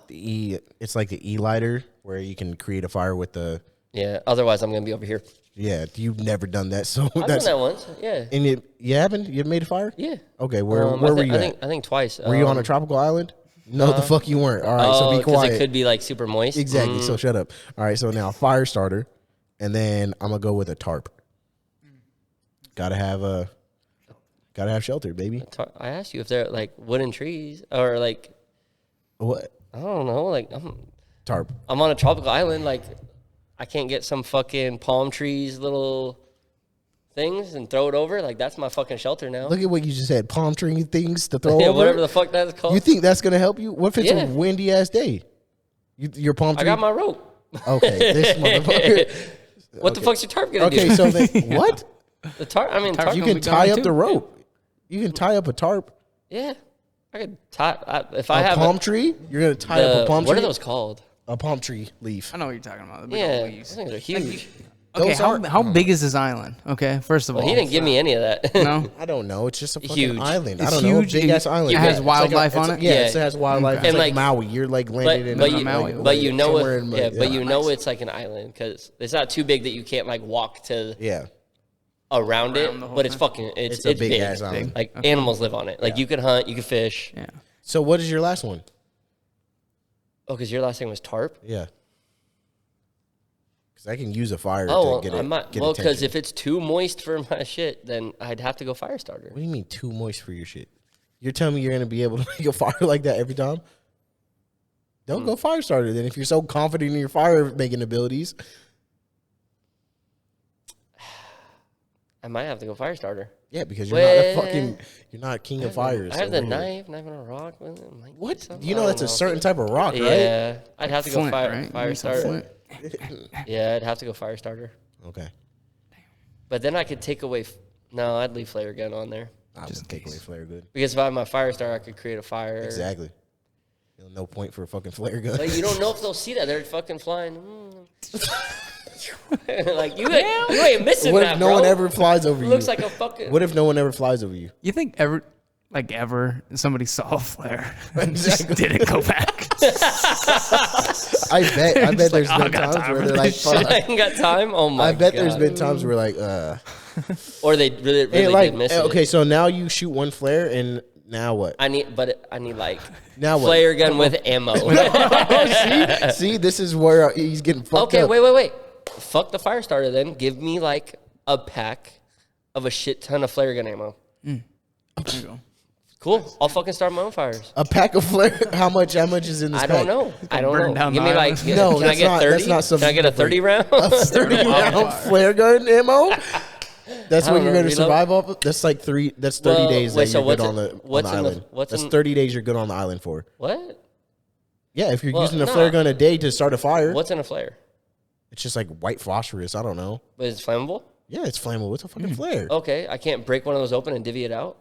E. It's like the E lighter where you can create a fire with the. Yeah. Otherwise, I'm going to be over here. Yeah, you've never done that, so I've done that once. Yeah. And you haven't? You made a fire? Yeah. Okay, where were you at? I think twice. Were you on a tropical island? No, the fuck you weren't. All right, so be quiet. It could be like super moist. Exactly. So shut up. All right, so now fire starter, and then I'm gonna go with a tarp. Gotta have shelter, baby. I asked you if they're like wooden trees or like What? I don't know. Like Tarp. I'm on a tropical island. Like I can't get some fucking palm trees little things and throw it over. Like that's my fucking shelter now. Look at what you just said. Palm tree things to throw Yeah, over. whatever the fuck that's called. You think that's gonna help you? What if it's a windy ass day? Your palm tree. I got my rope. Okay, this motherfucker. What the fuck's your tarp gonna do? Okay, so then what? The tarp. I mean, tarp. You can tie up the rope. You can tie up a tarp. Yeah, I could tie. If A I have palm tree, you're gonna tie up a palm tree. What are those called? A palm tree leaf. I know what you're talking about. The big Yeah, old I leaves. think they're huge. Okay, Those are- how big is this island? Okay, first of all, He didn't give me any of that. no. I don't know. It's just a fucking Huge. island. I It's don't know. huge. Big ass island. It has It's wildlife like on it? Yeah, Yeah. it has wildlife. Okay. It's And like like- Maui. You're like landed in. Maui. but you know somewhere it. in Yeah, but you know Nice. it's like an island because it's not too big that you can't like walk to Yeah, around it. the whole But it's thing? fucking. It's a big big. ass island. Like animals live on it. Like you can hunt, you can fish. Yeah. So what is your last one? Oh, because your last thing was tarp. Yeah, because I can use a fire Oh, to get I it. might. Get Well, because attention. if it's too moist for my shit, then I'd have to go fire starter. What do you mean too moist for your shit? You're telling me you're gonna be able to make a fire like that every time? Don't go fire starter then. If you're so confident in your fire making abilities. I might have to go fire starter. Yeah, because you're not a Well, fucking. You're not king of fires. I have the over here. knife and a rock. With it. Might be What? something. You I know don't that's a certain type of rock, right? Yeah, I'd have to go Flint, fire right? fire Use some starter. flint. Yeah, I'd have to go fire starter. Okay. But then I could take away. No, I'd leave flare gun on there I Just would take in away case. flare good. because if I have my fire starter, I could create a fire. Exactly. No point for a fucking flare gun. Like you don't know if they'll see that they're fucking flying. Like you ain't missing What that, if no bro. one ever flies over you? Looks like a fucking. What if no one ever flies over you? You think ever somebody saw a flare and just didn't go back? I bet Just there's like, been I got times time where for they're like, this fuck. I ain't got time. Oh my! I bet God. there's been times where like, Or they really and like, did miss it. okay, so now you shoot one flare and now what? I need like Now what? flare gun with ammo. See, this is where he's getting fucked Okay, up. wait. Fuck the fire starter then. Give me like a pack of a shit ton of flare gun ammo. There you go. Cool. I'll fucking start my own fires. A pack of flare. How much is in this I pack? don't know. I don't burn know. down Give the me like island. No, can I that's get not- 30? that's not something Can I get a you break. 30 round? A 30 round flare gun ammo. That's I what don't you're know, going to reload? survive off of? That's like 30 Well, days wait, that so you're good what's on the, in- on what's the in the- island. what's That's in- 30 days you're good on the island for. What? Yeah, if you're Well, using a no. flare gun a day to start a fire, What's in a flare? it's just like white phosphorus. I don't know. But it's flammable? Yeah, it's flammable. It's a fucking flare. Okay, I can't break one of those open and divvy it out.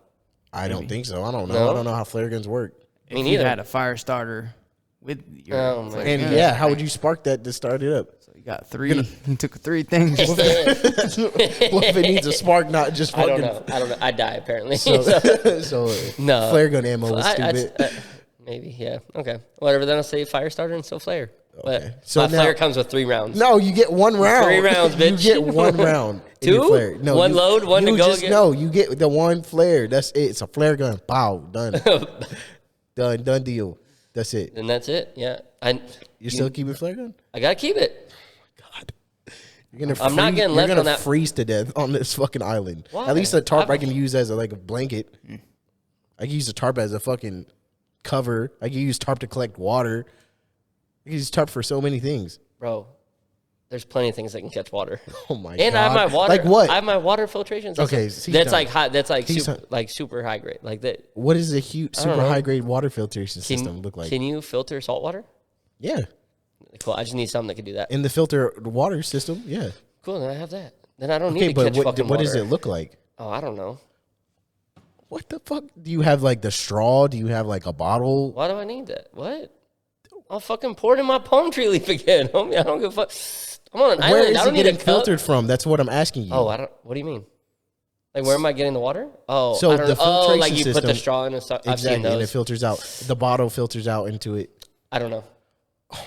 I don't think so. I don't know. No? I don't know how flare guns work. Me If you neither. had a fire starter with your Oh, my flare And gun, yeah, how would you spark that to start it up? so you got three. You took three things. What if it needs a spark, not just I fucking? don't know. I die apparently. So, So, so No. flare gun ammo was I'd- stupid. maybe, yeah. Okay. Whatever. Then I'll say fire starter and still flare. Okay. But So my now- flare comes with 3 rounds. No, you get one round. 3 rounds, bitch. You get one round. in your Two? flare. No, One load, one to you go just, again? No, you get the one flare. That's it. It's a flare gun. Pow, done. Done deal. That's it. And that's it. Yeah. You're still keeping flare gun? I gotta keep it. God. You're gonna I'm not getting left you're gonna on that- freeze to death on this fucking island. Why? At least a tarp I can use as like a blanket. I can use a tarp as a fucking cover. I can use tarp to collect water. I can use tarp for so many things. Bro, There's plenty of things that can catch water. Oh my And god! I have my water. Like what? I have my water filtration system. Okay, so that's like high. That's like He's super high grade. Like that. What does a huge, super know. high grade water filtration system look like? Can you filter salt water? Yeah, Cool. I just need something that can do that. in the filter water system. Yeah. Cool. Then I have that. Then I don't Okay, need to but catch fucking what water. does it look like? Oh, I don't know. What the fuck? Do you have like the straw? Do you have like a bottle? Why do I need that? What? I'll fucking pour it in my palm tree leaf again, homie. I don't give a fuck. I'm on an Where island. is I don't it need getting a cup. filtered from? That's what I'm asking you. Oh, I don't. What do you mean? Like, where am I getting the water? Oh, So I don't the know. Oh, like filtration you put the system- straw in and stuff. I've seen exactly, and it those. filters out. The bottle filters out into it. I don't know.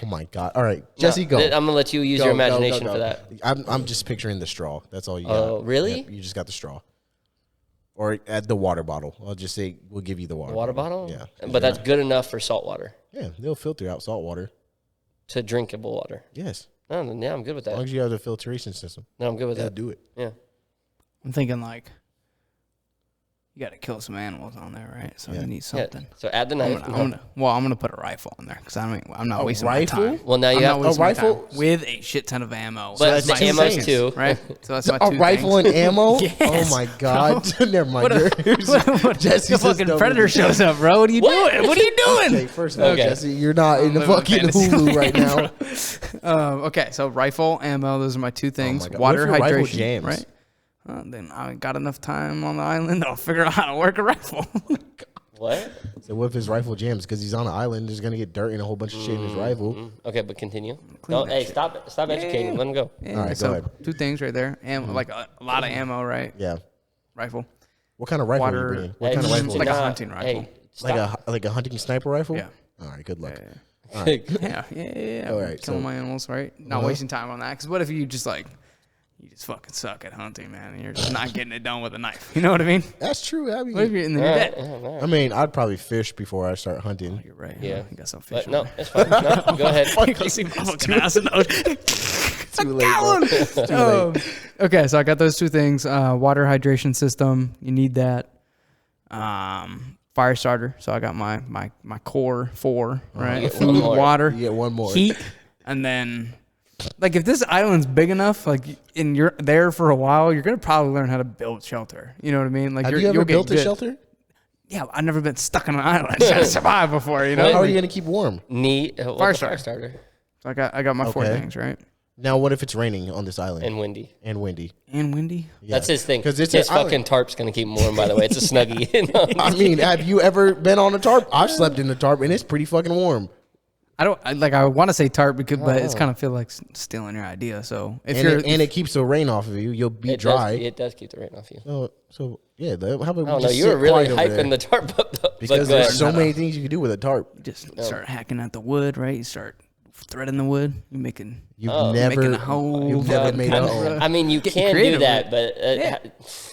Oh my god! All right, Jesse, No, go. I'm gonna let you use your imagination for that. I'm just picturing the straw. That's all you got. Oh, really? Yep, you just got the straw. Or at the water bottle. I'll just say we'll give you the water. Water bottle? Yeah. But that's good enough for salt water, Yeah, they'll filter out salt water. to drinkable water. Yes. No, then, yeah, I'm good with As long that. as you have the filtration system. No, I'm good with Yeah, that. do it. Yeah. I'm thinking like you got to kill some animals on there, right? So Yeah. you need something. Yeah. So add the I'm knife. gonna put a rifle on there because I'm not A wasting rifle? my time. Well, now you I'm have not wasting my rifle? time with a shit ton of ammo. But that's the two ammo's things. too. right? So that's my A two rifle things. and ammo? Yes, Oh my god. Never mind. What Jesse the says fucking no. predator shows up, bro. What are you doing? What are you doing? Okay, first of all, Okay. Jesse, you're not in the living fucking fantasy Hulu land, right now. Okay, so rifle, ammo, those are my two things. God. Water, What if your rifle hydration, jams? right? Then I got enough time on the island. I'll figure out how to work a rifle. What? So what if his rifle jams? Because he's on an island, there's gonna get dirt and a whole bunch of shit in his rifle. Okay, but continue. Clean Don't, that hey, shit. stop educating. Let him go. Yeah, All right, so go ahead. two things right there. Ammo, like a lot of ammo, right? Yeah. Rifle. What kind of rifle are Water- you bringing? What Hey, kind of just rifle? like a nah, hunting rifle. Hey, stop. Like a hunting sniper rifle? Yeah. All right, good luck. Yeah. All right. Yeah. All right, Killing so- my animals, right? Not Uh-huh. wasting time on that. Because what if you just fucking suck at hunting, man, and you're just not getting it done with a knife? You know what I mean? That's true. I What if mean, you're in the dead? I mean, I'd probably fish before I start hunting. You're right. Yeah. You got some fish. But no, it's fine. No, go ahead. You go see my fucking ass in those. Too late, bro. Okay, so I got those two things. Water hydration system. You need that. Fire starter. So I got my core 4, right? You get Food, one more. water, You get one more. heat, and then like if this island's big enough, like and you're there for a while, you're gonna probably learn how to build shelter. You know what I mean? Like Have you're, you ever you'll get built a good. shelter? Yeah, I've never been stuck on an island trying to survive before. You know? How are you gonna keep warm? Neat. Fire Fire starter. starter. So I got my 4 Okay. things, right? Now, what if it's raining on this island And windy. and windy? And windy. Yeah. That's his thing. 'Cause it's his an island. fucking tarp's gonna keep him warm. By the way, it's a snuggie. You know? I mean, have you ever been on a tarp? I've slept in a tarp and it's pretty fucking warm. I want to say tarp because, but it's kind of feel like stealing your idea. So if And you're it keeps the rain off of you. You'll be It dry. Does, it does keep the rain off you. So yeah, how about I we don't know. just You were sit really quiet over there? hyping the tarp up, though. Because But go there's ahead. so many things you can do with a tarp. just start hacking at the wood, right? You start threading the wood. You're making. You've Making a hole. you've never God, made I'm- a hole. I mean, you can do creative that, with but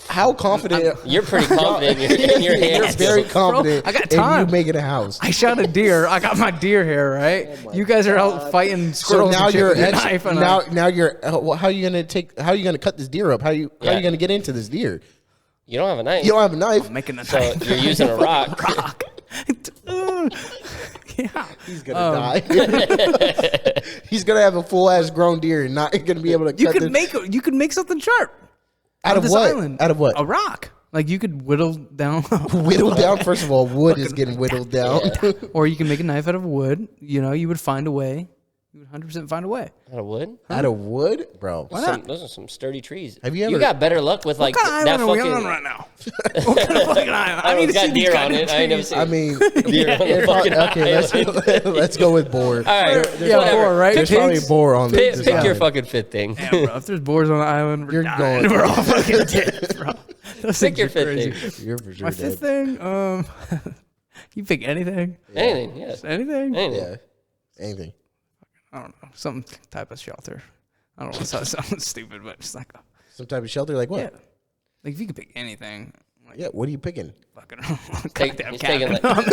How confident? you're pretty confident in your You're hands. very confident I got in time. you making a house. I shot a deer. I got my deer hair, right? You guys are out fighting So squirrels. now and shit you're with your actually, knife and now you're well, how are you gonna cut this deer up? How are you gonna get into this deer? You don't have a knife. You don't have a knife. I'm making a So knife. you're using a rock. Yeah. He's gonna die. He's gonna have a full ass grown deer and not gonna be able to. You cut could make something sharp out on of this what? island. Out of what? A rock. Like you could whittle down, Whittled down. First of all, wood is getting whittled down. or you can make a knife out of wood. You know, you would find a way. You would 100% find a way. Out of wood? Out of wood, bro. Those are some sturdy trees. Have you You ever- got better luck with like What kind of that island are we fucking. on right now? What kind of fucking island? I need it's to see got these deer kind on of it. I ain't never trees. seen. I mean, deer on the fucking okay. island. Let's go with boar. All right, Yeah, whatever. boar, right? There's Pick, probably a boar on pick, this pick your island. fucking fifth thing. Yeah, bro. If there's boars on the island, we're You're dying. going- We're all fucking dead, bro. Those Pick things your are fifth crazy. thing. You're for sure My dead. fifth thing, you pick anything. Anything, yes. Anything. Anything. Yeah. Anything. I don't know. Some type of shelter. I don't want to say something stupid, but just like, Some type of shelter, like what? yeah. Like if you could pick anything, like Yeah. What are you picking? fucking Take, he's taking cabin. like,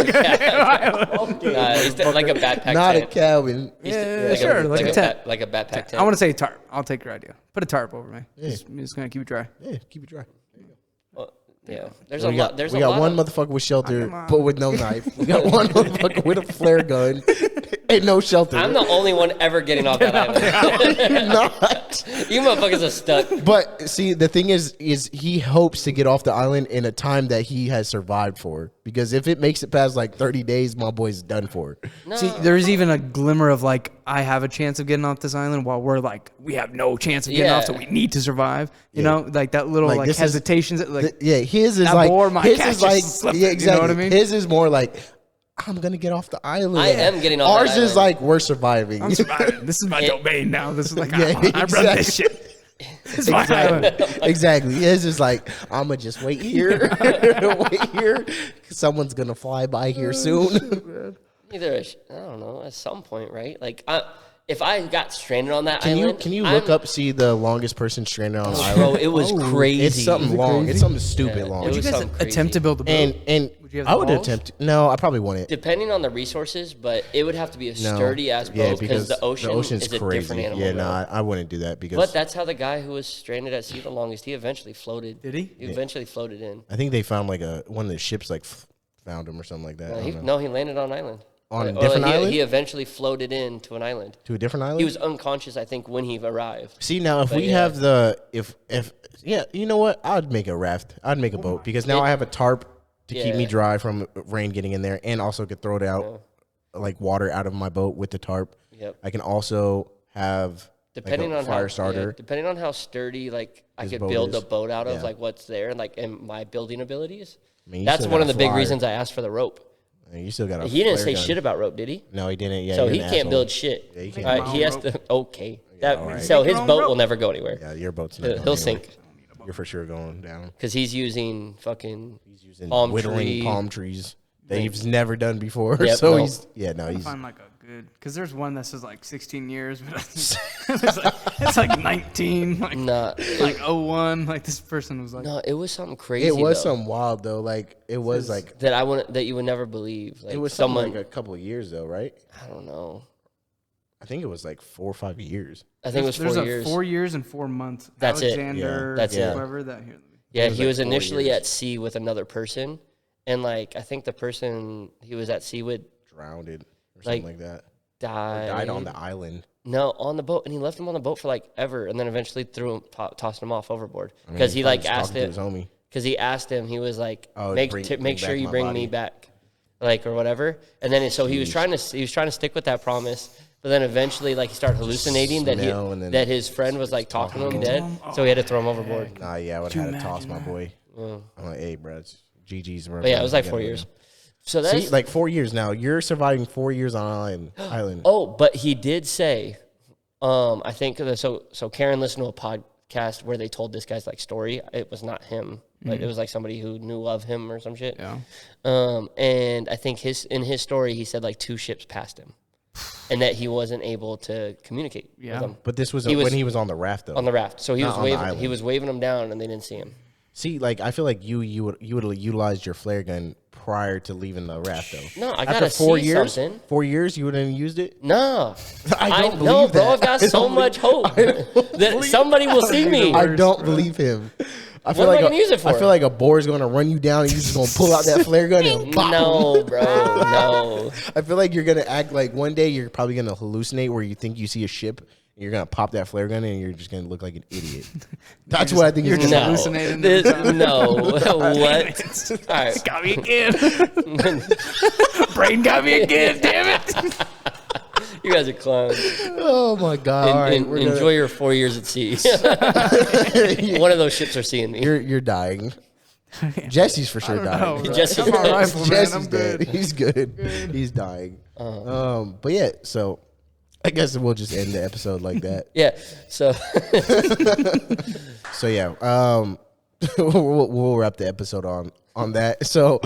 he's like a backpack Not a tent. cabin. He's Yeah, like sure, a, like a tent. like a backpack tent. I want to say tarp. I'll take your idea. Put a tarp over me. Yeah. Just gonna keep it dry. Yeah. Keep it dry. Well, yeah, there's We a got, lot. There's we a got lot one of, motherfucker with shelter, come on. but with no knife. We got one motherfucker with a flare gun. and no shelter. I'm the only one ever getting off that island. You're not. You motherfuckers are stuck. But see, the thing is he hopes to get off the island in a time that he has survived for. Because if it makes it past like 30 days, my boy's done for. No. See, there's even a glimmer of like, I have a chance of getting off this island, while we're like, we have no chance of getting off, so we need to survive. You know, like that little like hesitations. His is like, yeah, exactly. You know what I mean? His is more like, I'm gonna get off the island. I am getting off. Ours is like, we're surviving. I'm surviving. This is my domain now. This is like, Yeah, I run this shit. This is my island. Exactly. His is like, I'm gonna just wait here. Wait here. Someone's gonna fly by here soon. Either I don't know, at some point, right? Like, if I got stranded on that island, can you look up, see the longest person stranded on an island? Bro, it was crazy. It's something long. It's something stupid long. Would you guys attempt to build a boat? And would you have I the would balls? attempt. No, I probably wouldn't. Depending on the resources, but it would have to be a sturdy ass boat because the ocean's is a different animal. Yeah, no, I wouldn't do that because. But that's how the guy who was stranded at sea the longest, he eventually floated. Did he? He eventually floated in. I think they found like one of the ships like found him or something like that. No, he landed on an island. On a different island? He eventually floated in to an island. To a different island? He was unconscious, I think, when he arrived. See, now, if we have if you know what? I'd make a raft. I'd make a boat because now I have a tarp to keep me dry from rain getting in there and also could throw it out, like water out of my boat with the tarp. Yep. I can also have depending like a on fire how, starter. depending on how sturdy, like, I could build a boat out of, like, what's there and, like, and my building abilities. I mean, that's one of the big reasons I asked for the rope. You still got. He didn't say shit about rope, did he? No, he didn't. Yeah, so he can't build shit. Yeah, he can't. All right, he has to. Okay, So his boat will never go anywhere. Yeah, your boat's not. He'll sink. You're for sure going down because he's using fucking whittling palm trees that he's never done before. Yep, so he's find like a good because there's one that says like 16 years, but it's like 19, like 01. Like this person was like, no, it was something crazy. It was something wild though. Like it was like that you would never believe. Like it was someone like a couple of years though, right? I don't know. I think it was like 4 or 5 years. I think it was 4 years. 4 years and 4 months. That's Alexander, it. That's it. Whoever that here. Yeah, he was initially at sea with another person, and like I think the person he was at sea with drowned or something like that. Died on the island. No, on the boat, and he left him on the boat for like ever, and then eventually tossed him off overboard because he like asked him. Because he asked him, he was like, "Make sure you bring me back, like or whatever." And then so he was trying to stick with that promise. But then eventually, like, he started hallucinating that his friend was, like, talking to him dead. So he had to throw him overboard. Nah, yeah, I would have had to toss my boy. I'm like, hey, bro, it's GG's. But yeah, it was like 4 years. So that's... See, like 4 years now. You're surviving 4 years on an island. Oh, but he did say, I think, so Karen listened to a podcast where they told this guy's, like, story. It was not him. Like, it was, like, somebody who knew of him or some shit. Yeah. And I think in his story, he said, like, 2 ships passed him. And that he wasn't able to communicate with them. But this was when he was on the raft, though. On the raft, so he was waving them down, and they didn't see him. See, like I feel like you would have utilized your flare gun prior to leaving the raft, though. No, I gotta see something. 4 years, you wouldn't have used it. No, I don't believe no, that. bro. I've got so much hope that somebody will see me. I don't believe him. I feel what like am I gonna use it for? I feel like a boar is gonna run you down and you're just gonna pull out that flare gun and pop. No, bro, no. I feel like you're gonna act like one day you're probably gonna hallucinate where you think you see a ship and you're gonna pop that flare gun and you're just gonna look like an idiot. That's what I think you're is just hallucinating. No, what? All right, got me again. Brain got me again. Damn it. You guys are clowns. Oh my god! Enjoy your 4 years at sea. One of those ships are seeing me. You're dying. Jesse's for sure dying. Jesse's dead. He's good. He's dying. But yeah, so I guess we'll just end the episode like that. Yeah. So. So yeah, we'll wrap the episode on that. So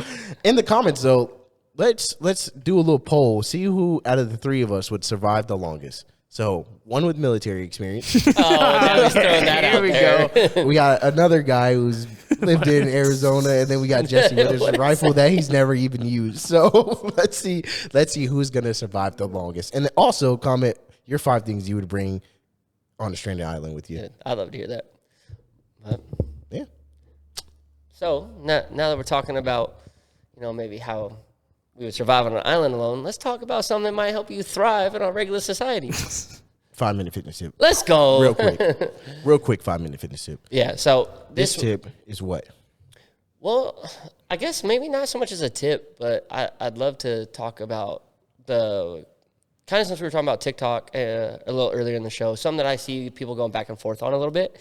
in the comments though. Let's do a little poll. See who out of the 3 of us would survive the longest. So one with military experience. Oh, now he's throwing that out there. Go. We got another guy who's lived in Arizona, and then we got Jesse with his rifle that he's never even used. So let's see who's gonna survive the longest. And also comment your 5 things you would bring on a stranded island with you. Yeah, I'd love to hear that. But, yeah. So now that we're talking about, maybe how we would survive on an island alone. Let's talk about something that might help you thrive in our regular society. 5-minute fitness tip. Let's go. Real quick 5-minute fitness tip. Yeah, so This tip is what? Well, I guess maybe not so much as a tip, but I'd love to talk about the kind of, since we were talking about TikTok a little earlier in the show, something that I see people going back and forth on a little bit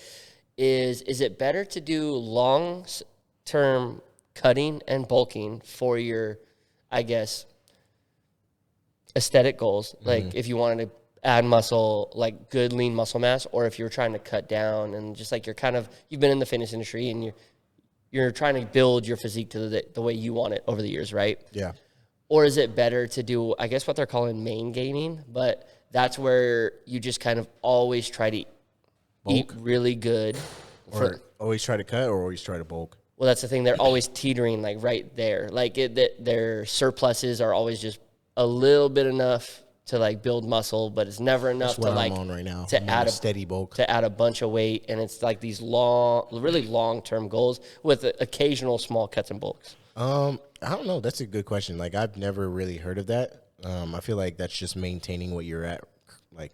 is it better to do long-term cutting and bulking for your, I guess, aesthetic goals? Like if you wanted to add muscle, like good lean muscle mass, or if you're trying to cut down and just like you've been in the fitness industry and you're trying to build your physique to the way you want it over the years, right? Yeah. Or is it better to do, I guess, what they're calling main gaining, but that's where you just kind of always try to eat really good. Or always try to cut or always try to bulk? Well, that's the thing. They're always teetering like right there. Like their surpluses are always just a little bit enough to like build muscle, but it's never enough to like I'm on right now. to add a steady bulk, to add a bunch of weight. And it's like these really long-term goals with occasional small cuts and bulks. I don't know. That's a good question. Like I've never really heard of that. I feel like that's just maintaining what you're at. Like,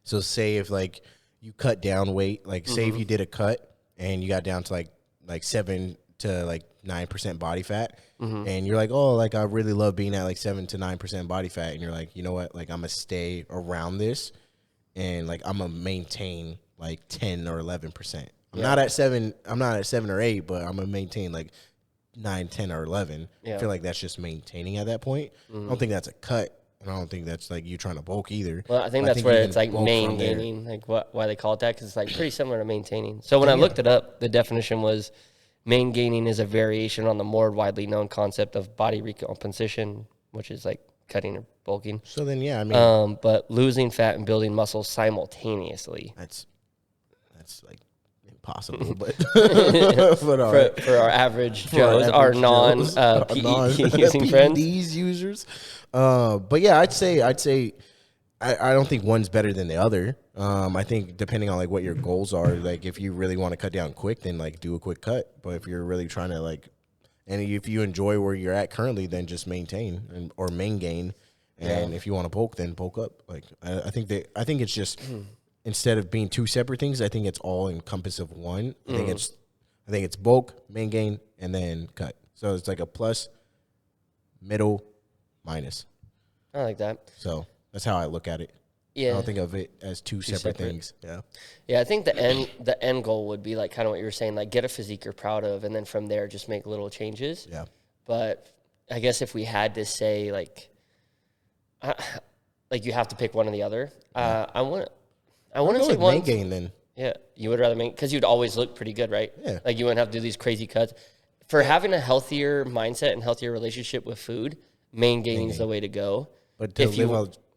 so say if like you cut down weight, like say if you did a cut and you got down to like 7 to like 9% body fat, and you're like, oh, like I really love being at like 7 to 9% body fat, and you're like, you know what, like I'm gonna stay around this, and like I'm gonna maintain like 10 or 11%. I'm not at 7 or 8, but I'm gonna maintain like 9, 10, or 11. I feel like that's just maintaining at that point. I don't think that's a cut. And I don't think that's like you trying to bulk either. Well, I think that's where it's like main gaining, like why they call it that, because it's like pretty similar to maintaining. So when I looked it up, the definition was main gaining is a variation on the more widely known concept of body recomposition, which is like cutting or bulking. So then, yeah, I mean, but losing fat and building muscle simultaneously. That's like impossible, but for our average Joes, our non-PED using friends, these users. But yeah, I'd say I don't think one's better than the other. I think depending on like what your goals are, like if you really want to cut down quick, then like do a quick cut. But if you're really trying to like, and if you enjoy where you're at currently, then just maintain or main gain. And if you want to bulk, then bulk up. Like I think it's just instead of being two separate things, I think it's all encompass of one. I think it's bulk, main gain, and then cut. So it's like a plus, middle, minus. I like that. So that's how I look at it. Yeah. I don't think of it as two separate things. Yeah. Yeah, I think the end goal would be like kind of what you were saying, like get a physique you're proud of, and then from there just make little changes. Yeah. But I guess if we had to say like you have to pick one or the other, I want to say one main gain then. Yeah, you would rather make, because you'd always look pretty good, right? Yeah. Like you wouldn't have to do these crazy cuts. For having a healthier mindset and healthier relationship with food, main gaining is the way to go. But to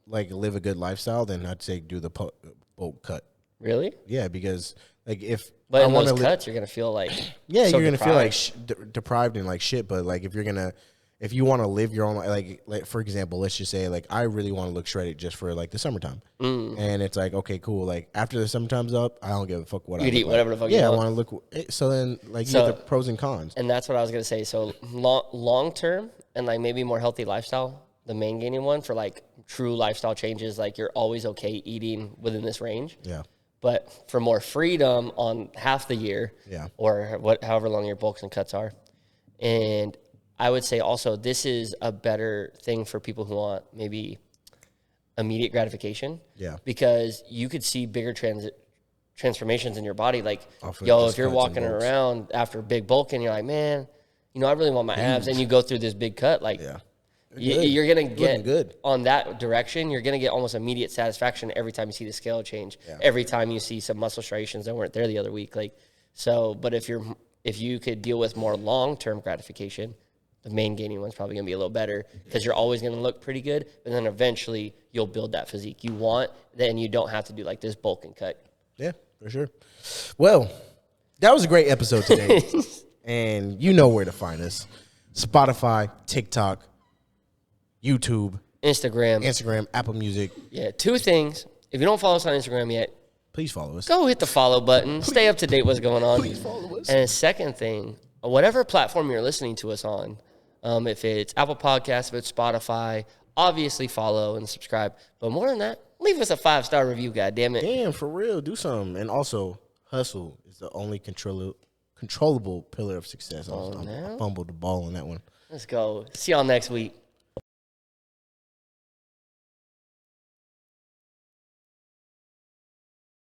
live a good lifestyle, then I'd say do the bulk cut. Really? Yeah, because like but in those cuts, you're gonna feel like you're gonna feel like deprived and like shit. But like if you want to live your own like for example, let's just say like I really want to look shredded just for like the summertime, and it's like okay, cool. Like after the summertime's up, I don't give a fuck what I eat whatever the fuck. Yeah, I want to look. So then like you get the pros and cons. And that's what I was gonna say. So long term and like maybe more healthy lifestyle, the main gaining one for like true lifestyle changes, like you're always okay eating within this range. Yeah. But for more freedom on half the year, or however long your bulks and cuts are, and I would say also this is a better thing for people who want maybe immediate gratification. Yeah. Because you could see bigger transformations in your body. Like, if you're walking around after a big bulk and you're like, man, I really want my abs, and you go through this big cut, like, you're going to get good on that direction. You're going to get almost immediate satisfaction every time you see the scale change, every time you see some muscle striations that weren't there the other week. Like, so, but if you could deal with more long-term gratification, the main gaining one's probably going to be a little better because you're always going to look pretty good, but then eventually you'll build that physique you want, then you don't have to do like this bulk and cut. Yeah, for sure. Well, that was a great episode today. And you know where to find us. Spotify, TikTok, YouTube, Instagram, Apple Music. Yeah, 2 things. If you don't follow us on Instagram yet, please follow us. Go hit the follow button. Stay up to date what's going on. Please follow us. And a second thing, whatever platform you're listening to us on, If it's Apple Podcasts, if it's Spotify, obviously follow and subscribe. But more than that, leave us a 5-star review, goddammit. Damn, for real, do something. And also, hustle is the only controllable pillar of success. I fumbled the ball on that one. Let's go. See y'all next week.